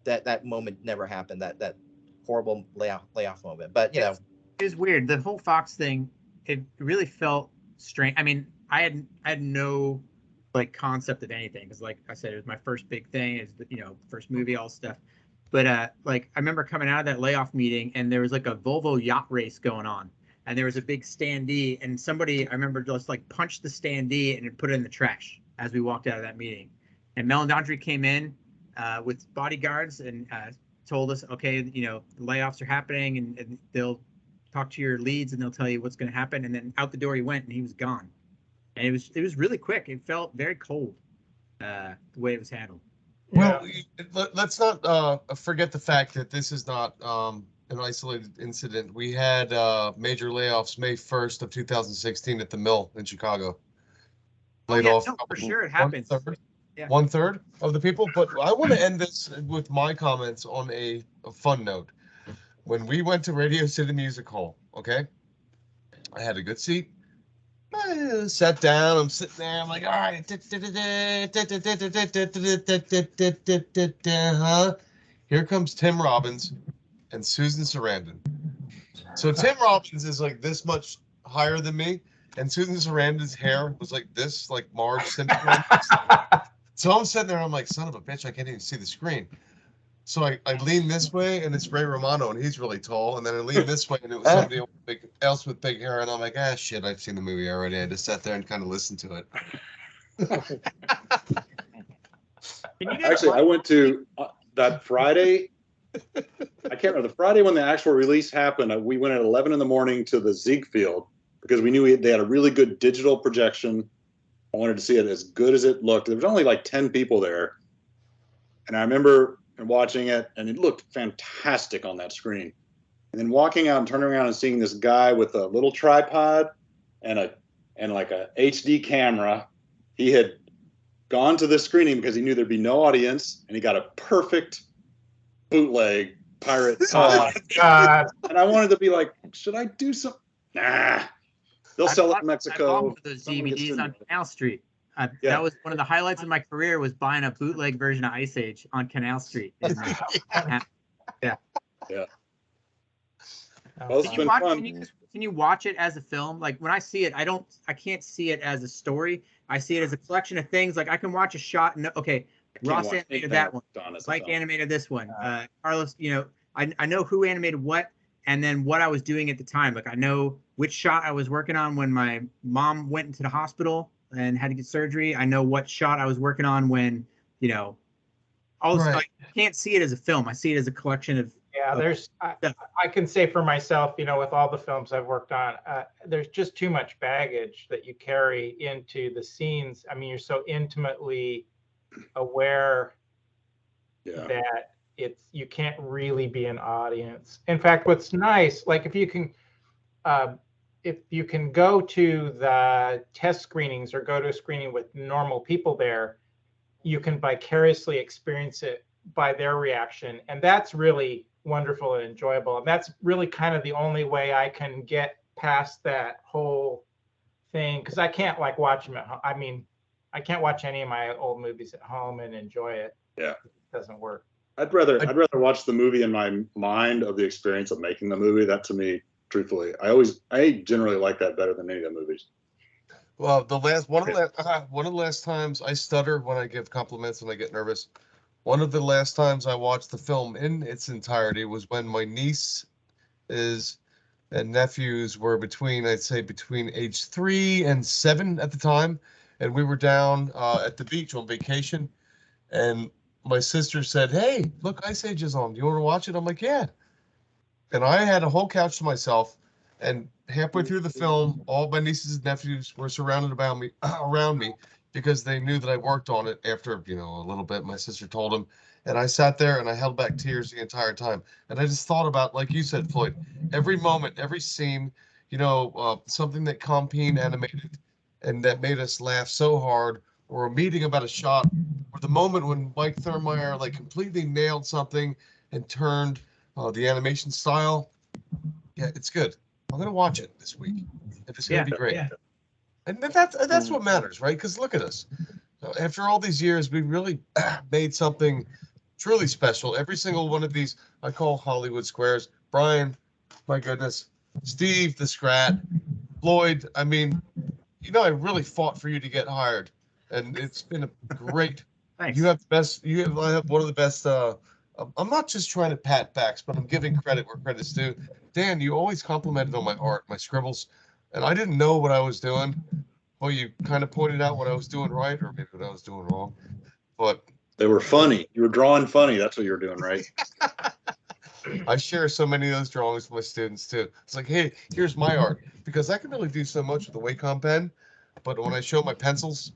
that moment never happened, that horrible layoff moment. But, you know, it was weird. The whole Fox thing, it really felt strange. I mean, I had no like concept of anything, because like I said, it was my first big thing. It's, you know, first movie, all stuff. But like I remember coming out of that layoff meeting, and there was like a Volvo yacht race going on. And there was a big standee, and somebody, I remember, just like punched the standee and put it in the trash as we walked out of that meeting. And Melandandri came in with bodyguards and told us, okay, you know, the layoffs are happening, and they'll talk to your leads and they'll tell you what's going to happen. And then out the door he went, and he was gone. And it was really quick. It felt very cold, the way it was handled. Well, let's not forget the fact that this is not an isolated incident. We had major layoffs May 1st of 2016 at the mill in Chicago. Laid off. No, for sure it happens. 1/3 of the people. But I want to end this with my comments on a fun note. When we went to Radio City Music Hall, okay, I had a good seat. I sat down. I'm sitting there. I'm like, all right. Huh? Here comes Tim Robbins and Susan Sarandon. So Tim Robbins is like this much higher than me, and Susan Sarandon's hair was like this, like Marge Simpson. So I'm sitting there. I'm like, son of a bitch, I can't even see the screen. So I lean this way, and it's Ray Romano, and he's really tall. And then I lean this way, and it was somebody else with big hair. And I'm like, shit, I've seen the movie already. I just sat there and kind of listened to it. Actually, I went to that Friday. I can't remember the Friday when the actual release happened. We went at 11 in the morning to the Ziegfeld because we knew they had a really good digital projection. I wanted to see it as good as it looked. There was only like 10 people there. And I remember watching it, and it looked fantastic on that screen. And then walking out and turning around and seeing this guy with a little tripod and like a HD camera. He had gone to this screening because he knew there'd be no audience, and he got a perfect bootleg pirate. Oh, God. And I wanted to be like, should I do some? Nah. They'll sell it in I Mexico. bought one of those Someone gets DVDs into on it. Canal Street. Yeah. That was one of the highlights of my career, was buying a bootleg version of Ice Age on Canal Street. Well, it's Can been fun. can you watch it as a film? Like when I see it, I can't see it as a story. I see it as a collection of things. Like I can watch a shot and okay, I can't Ross watch animated anything that one. done as a Mike film. animated this one. Carlos, I know who animated what and then what I was doing at the time. Like I know which shot I was working on when my mom went into the hospital and had to get surgery. I know what shot I was working on when, all this, Right. like, I can't see it as a film. I see it as a collection of I can say for myself, with all the films I've worked on, there's just too much baggage that you carry into the scenes. I mean, you're so intimately aware that you can't really be an audience. In fact, what's nice, like if you can go to the test screenings or go to a screening with normal people there, you can vicariously experience it by their reaction. And that's really wonderful and enjoyable. And that's really kind of the only way I can get past that whole thing. Cause I can't like watch them at home. I mean, I can't watch any of my old movies at home and enjoy it. Yeah. It doesn't work. I'd rather watch the movie in my mind of the experience of making the movie. That to me, truthfully, I generally like that better than any of the movies. Well, one of the last times I stutter when I give compliments and I get nervous. One of the last times I watched the film in its entirety was when my niece and nephews were between age 3 and 7 at the time, and we were down at the beach on vacation, and my sister said, "Hey, look, Ice Age is on. Do you want to watch it?" I'm like, "Yeah." And I had a whole couch to myself, and halfway through the film, all my nieces and nephews were surrounded around me because they knew that I worked on it. After a little bit, my sister told them, and I sat there and I held back tears the entire time. And I just thought about, like you said, Floyd, every moment, every scene, something that Compine animated and that made us laugh so hard, or a meeting about a shot, or the moment when Mike Thurmeyer like completely nailed something and turned the animation style. Yeah, it's good. I'm gonna watch it this week. It's gonna be great. Yeah. And that's what matters, right? Because look at us. After all these years, we really made something truly special. Every single one of these, I call Hollywood squares. Brian, my goodness. Steve, the Scrat. Floyd, I mean, I really fought for you to get hired. And it's been a great. Thanks. You have one of the best. I'm not just trying to pat backs, but I'm giving credit where credit's due. Dan, you always complimented on my art, my scribbles, and I didn't know what I was doing. Well, you kind of pointed out what I was doing right, or maybe what I was doing wrong. But they were funny. You were drawing funny. That's what you were doing, right? I share so many of those drawings with my students too. It's like, hey, here's my art, because I can really do so much with the Wacom pen, but when I show my pencils,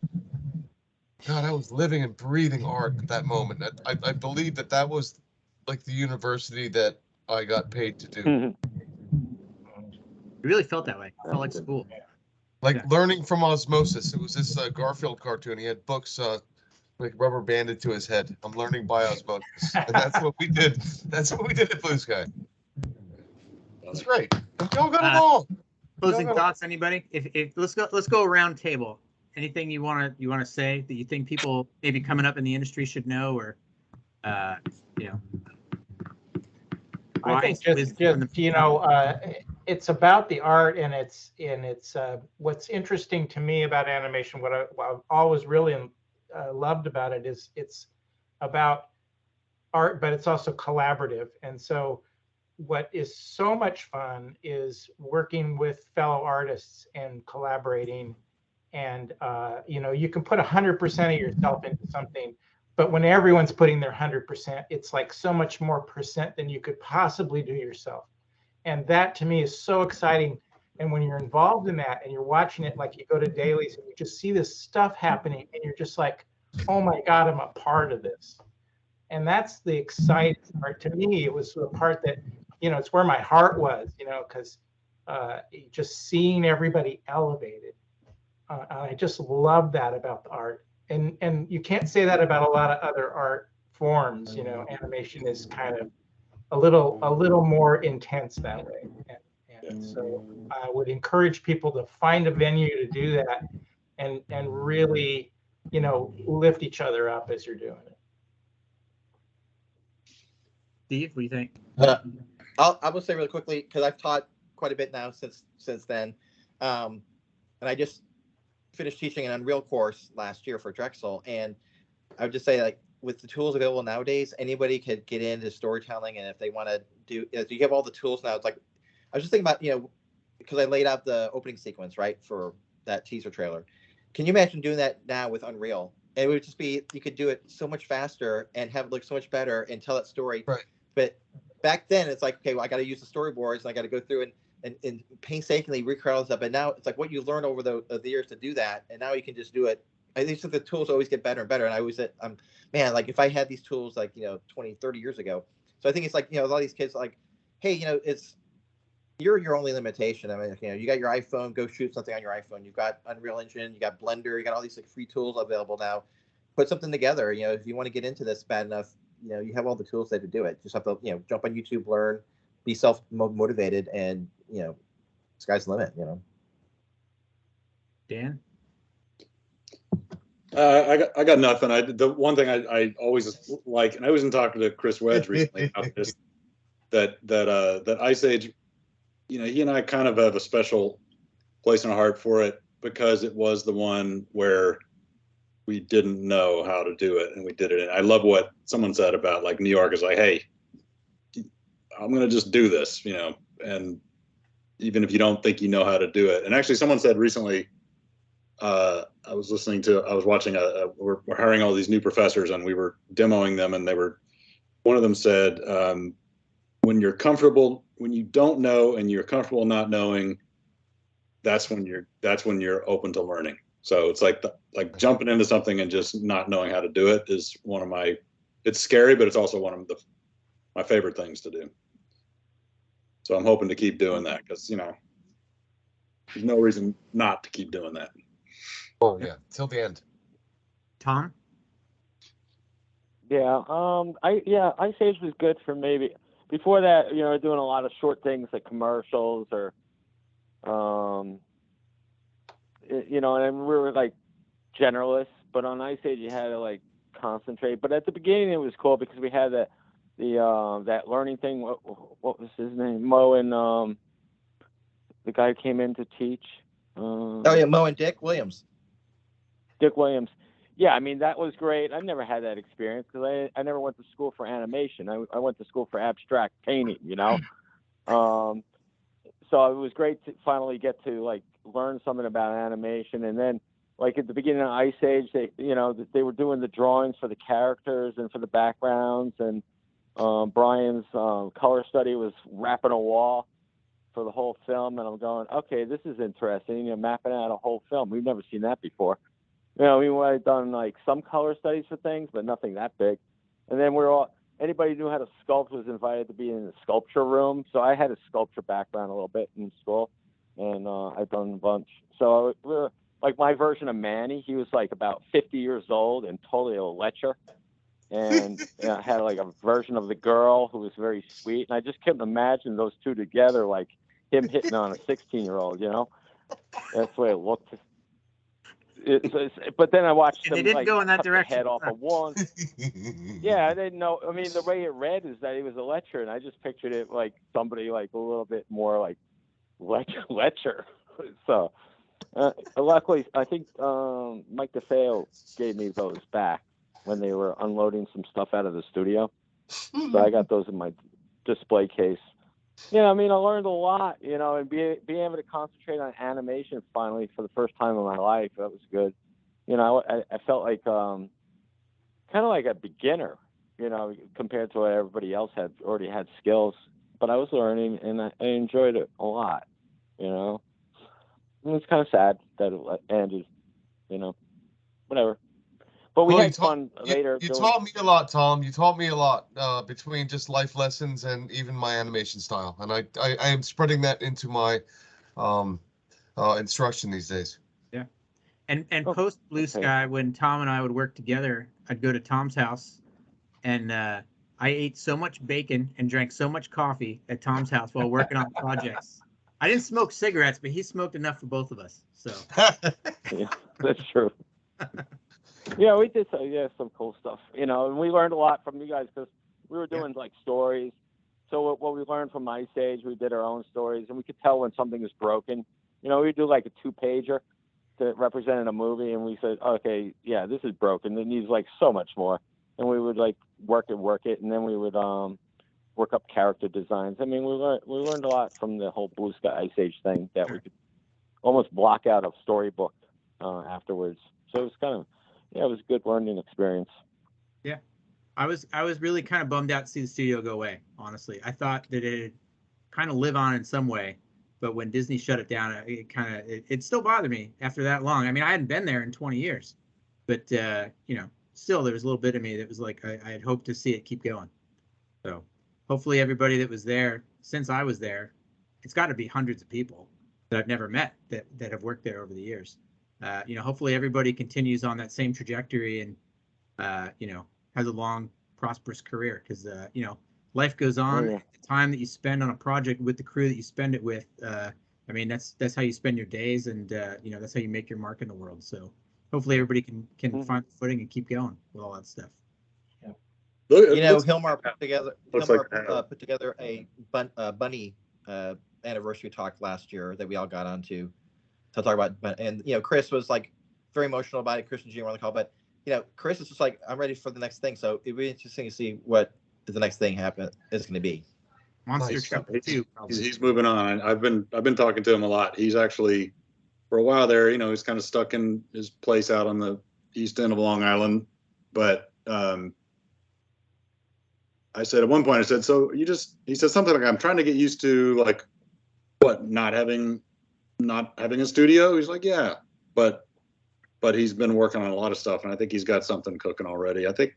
God, I was living and breathing art at that moment. I believe that was like the university that I got paid to do. It really felt that way. It felt like school. Like learning from osmosis. It was this Garfield cartoon. He had books like rubber banded to his head. I'm learning by osmosis. And that's what we did. That's what we did at Blue Sky. It's great. We all got along. Closing no. thoughts, anybody? If let's go around table. Anything you wanna say that you think people maybe coming up in the industry should know, or you know? I think wise just from the- you know, it's about the art, and it's what's interesting to me about animation. What I've always really loved about it is it's about art, but it's also collaborative. And so, what is so much fun is working with fellow artists and collaborating. And you know, you can put 100% of yourself into something, but when everyone's putting their 100%, it's like so much more percent than you could possibly do yourself. And that to me is so exciting. And when you're involved in that and you're watching it, like you go to dailies and you just see this stuff happening, and you're just like, oh my God, I'm a part of this. And that's the exciting part to me. It was the part that, you know, it's where my heart was, you know, because just seeing everybody elevated. I just love that about the art. And you can't say that about a lot of other art forms. You know, animation is kind of a little more intense that way. And so I would encourage people to find a venue to do that, and really, you know, lift each other up as you're doing it. Steve, what do you think? I will say really quickly, because I've taught quite a bit now since then, and I just finished teaching an Unreal course last year for Drexel, and I would just say, like, with the tools available nowadays, anybody could get into storytelling, and if they want to do, you have all the tools now. It's like, I was just thinking about, you know, because I laid out the opening sequence, right, for that teaser trailer. Can you imagine doing that now with Unreal? And it would just be, you could do it so much faster and have it look so much better and tell that story. Right. But back then, it's like, okay, well, I got to use the storyboards, and I got to go through and painstakingly recreate all this stuff. But now it's like what you learn over the years to do that, and now you can just do it. I think the tools always get better and better. And I always said, man, like if I had these tools like, you know, 20, 30 years ago. So I think it's like, you know, a lot of these kids like, hey, you know, you're your only limitation. I mean, you know, you got your iPhone, go shoot something on your iPhone. You've got Unreal Engine, you got Blender, you got all these like free tools available now. Put something together. You know, if you want to get into this bad enough, you know, you have all the tools there to do it. Just have to, you know, jump on YouTube, learn, be self-motivated, and, you know, sky's the limit, you know. Dan? I got nothing. The one thing I always like, and I was talking to Chris Wedge recently about this, that Ice Age, you know, he and I kind of have a special place in our heart for it, because it was the one where we didn't know how to do it and we did it. And I love what someone said about, like, New York is like, hey, I'm going to just do this, you know, and even if you don't think you know how to do it. And actually someone said recently, I was watching we're hiring all these new professors, and we were demoing them, and one of them said, when you don't know and you're comfortable not knowing, that's when you're open to learning. So it's like jumping into something and just not knowing how to do it is it's scary, but it's also one of my favorite things to do. So I'm hoping to keep doing that, because, you know, there's no reason not to keep doing that. Oh yeah, till the end. Tom? Yeah, Ice Age was good for maybe before that. You know, doing a lot of short things like commercials or, you know, and we were like generalists. But on Ice Age, you had to like concentrate. But at the beginning, it was cool because we had that learning thing. What was his name? Mo and the guy who came in to teach. Oh yeah, Mo and Dick Williams. Dick Williams. Yeah, I mean, that was great. I never had that experience because I never went to school for animation. I went to school for abstract painting, you know. So it was great to finally get to like learn something about animation. And then like at the beginning of Ice Age, they were doing the drawings for the characters and for the backgrounds. And Brian's color study was wrapping a wall for the whole film. And I'm going, okay, this is interesting. You know, mapping out a whole film. We've never seen that before. You know, we might have done like some color studies for things, but nothing that big. And then anybody who knew how to sculpt was invited to be in the sculpture room. So I had a sculpture background a little bit in school, and I've done a bunch. So we're like my version of Manny. He was like about 50 years old and totally a lecher. And I had like a version of the girl who was very sweet. And I just couldn't imagine those two together, like him hitting on a 16-year-old, you know? That's the way it looked. But then I watched And they him didn't like go in that cut the direction. head off a wall. Yeah, I didn't know. I mean, the way it read is that he was a lecher, and I just pictured it like somebody like a little bit more like lecher. So, luckily, I think Mike DeFeo gave me those back when they were unloading some stuff out of the studio. So I got those in my display case. You know, I mean, I learned a lot, you know, and being able to concentrate on animation finally for the first time in my life, that was good. You know, I felt like kind of like a beginner, you know, compared to what everybody else had already had skills. But I was learning, and I enjoyed it a lot, you know. And it's kind of sad that it ended, you know, whatever. But we had fun later. You taught me a lot, Tom. You taught me a lot between just life lessons and even my animation style. And I am spreading that into my instruction these days. Yeah. And post Blue Sky, when Tom and I would work together, I'd go to Tom's house, and I ate so much bacon and drank so much coffee at Tom's house while working on projects. I didn't smoke cigarettes, but he smoked enough for both of us. So yeah, that's true. Yeah, we did some cool stuff, you know, and we learned a lot from you guys because we were doing like stories. So what we learned from Ice Age, we did our own stories, and we could tell when something was broken. You know, we'd do like a 2-pager that represented a movie, and we said, okay, yeah, this is broken. It needs like so much more. And we would like work it, and then we would work up character designs. I mean, we learned a lot from the whole Blue Sky Ice Age thing that we could almost block out a storybook afterwards. So it was kind of, yeah, it was a good learning experience. Yeah, I was really kind of bummed out to see the studio go away. Honestly, I thought that it'd kind of live on in some way, but when Disney shut it down, it still bothered me after that long. I mean, I hadn't been there in 20 years, but you know, still there was a little bit of me that was like I had hoped to see it keep going. So hopefully everybody that was there since I was there, it's got to be hundreds of people that I've never met that have worked there over the years. You know, hopefully everybody continues on that same trajectory and, you know, has a long, prosperous career because, you know, life goes on. Oh, yeah. The time that you spend on a project with the crew that you spend it with, I mean, that's how you spend your days, and, you know, that's how you make your mark in the world. So hopefully everybody can find the footing and keep going with all that stuff. Yeah. You know, Hilmar put together a bunny anniversary talk last year that we all got onto to talk about, and you know, Chris was like very emotional about it. Chris and Gene were on the call, but you know, Chris is just like, I'm ready for the next thing. So it'd be interesting to see what the next thing is going to be. Monster Truck 2. He's moving on. I've been talking to him a lot. He's actually, for a while there, you know, he's kind of stuck in his place out on the east end of Long Island. But I said at one point, so he said something like, I'm trying to get used to like what, not having a studio. He's like, yeah, but he's been working on a lot of stuff, and I think he's got something cooking already. I think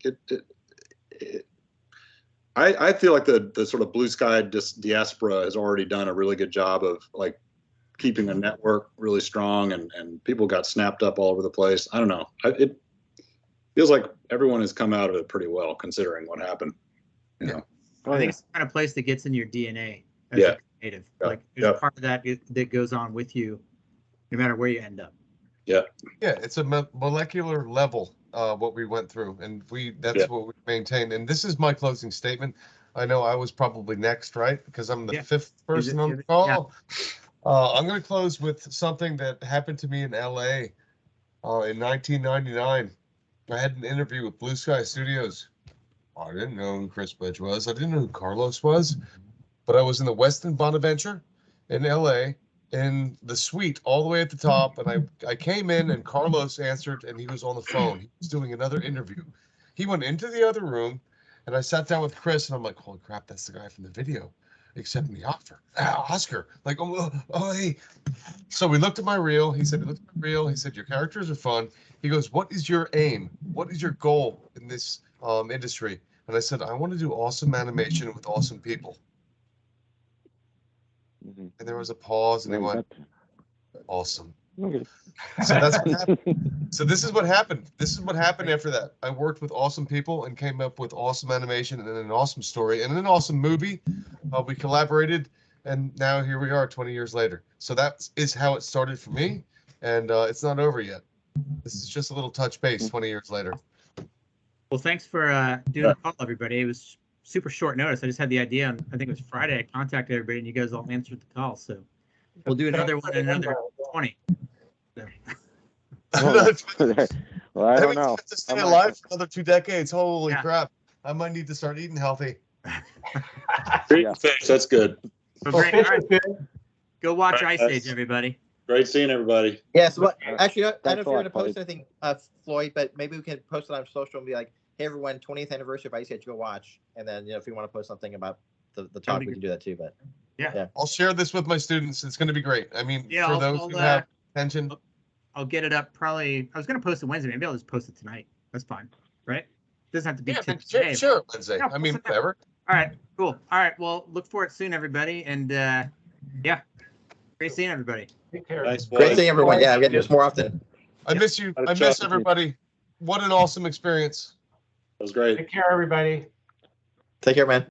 I feel like the sort of Blue Sky diaspora has already done a really good job of like keeping a network really strong, and people got snapped up all over the place. I don't know. It feels like everyone has come out of it pretty well considering what happened. You know? I think it's the kind of place that gets in your DNA as a creative. Like there's part of that that goes on with you no matter where you end up. Yeah, it's a molecular level, what we went through, and that's what we maintained. And this is my closing statement. I know I was probably next, right? Because I'm the fifth person on the call. I'm going to close with something that happened to me in LA in 1999. I had an interview with Blue Sky Studios. I didn't know who Chris Budge was. I didn't know who Carlos was, but I was in the Westin Bonaventure in LA in the suite all the way at the top. And I came in and Carlos answered, and he was on the phone. He was doing another interview. He went into the other room, and I sat down with Chris, and I'm like, holy crap, that's the guy from the video accepting the offer. Oscar. Like, oh, hey. So we looked at my reel. He said, look at my reel. He said, your characters are fun. He goes, what is your aim? What is your goal in this industry? And I said, I want to do awesome animation with awesome people. Mm-hmm. And there was a pause, and he went, awesome. So that's what happened. So this is what happened. This is what happened after that. I worked with awesome people and came up with awesome animation and an awesome story and an awesome movie. We collaborated, and now here we are 20 years later. So that is how it started for me, and it's not over yet. This is just a little touch base 20 years later. Well, thanks for doing the call, everybody. It was super short notice. I just had the idea on, I think it was Friday. I contacted everybody, and you guys all answered the call. So we'll do another one in another 20. So. Well, I don't know. To stay alive for another 2 decades. Holy crap! I might need to start eating healthy. Great fish. That's good. Well, great. All right. Go watch Ice Age, everybody. Great seeing everybody. Yes. Well, actually, I don't know if Thanks a you're lot, going to post Floyd. anything, Floyd, but maybe we can post it on social and be like, "Hey, everyone, 20th anniversary of Ice Age, go watch." And then, if you want to post something about the talk, we can do that too. But I'll share this with my students. It's going to be great. I mean, Yeah, for those who have attention. I'll get it up probably. I was going to post it Wednesday. Maybe I'll just post it tonight. That's fine, right? Doesn't have to be today. Sure, Wednesday. Yeah, I mean, whatever. All right, cool. All right, well, look for it soon, everybody. And great seeing everybody. Take care. Thanks, great boys. seeing everyone. Yeah, we got to do this more often. I miss you. I miss everybody. What an awesome experience. That was great. Take care, everybody. Take care, man.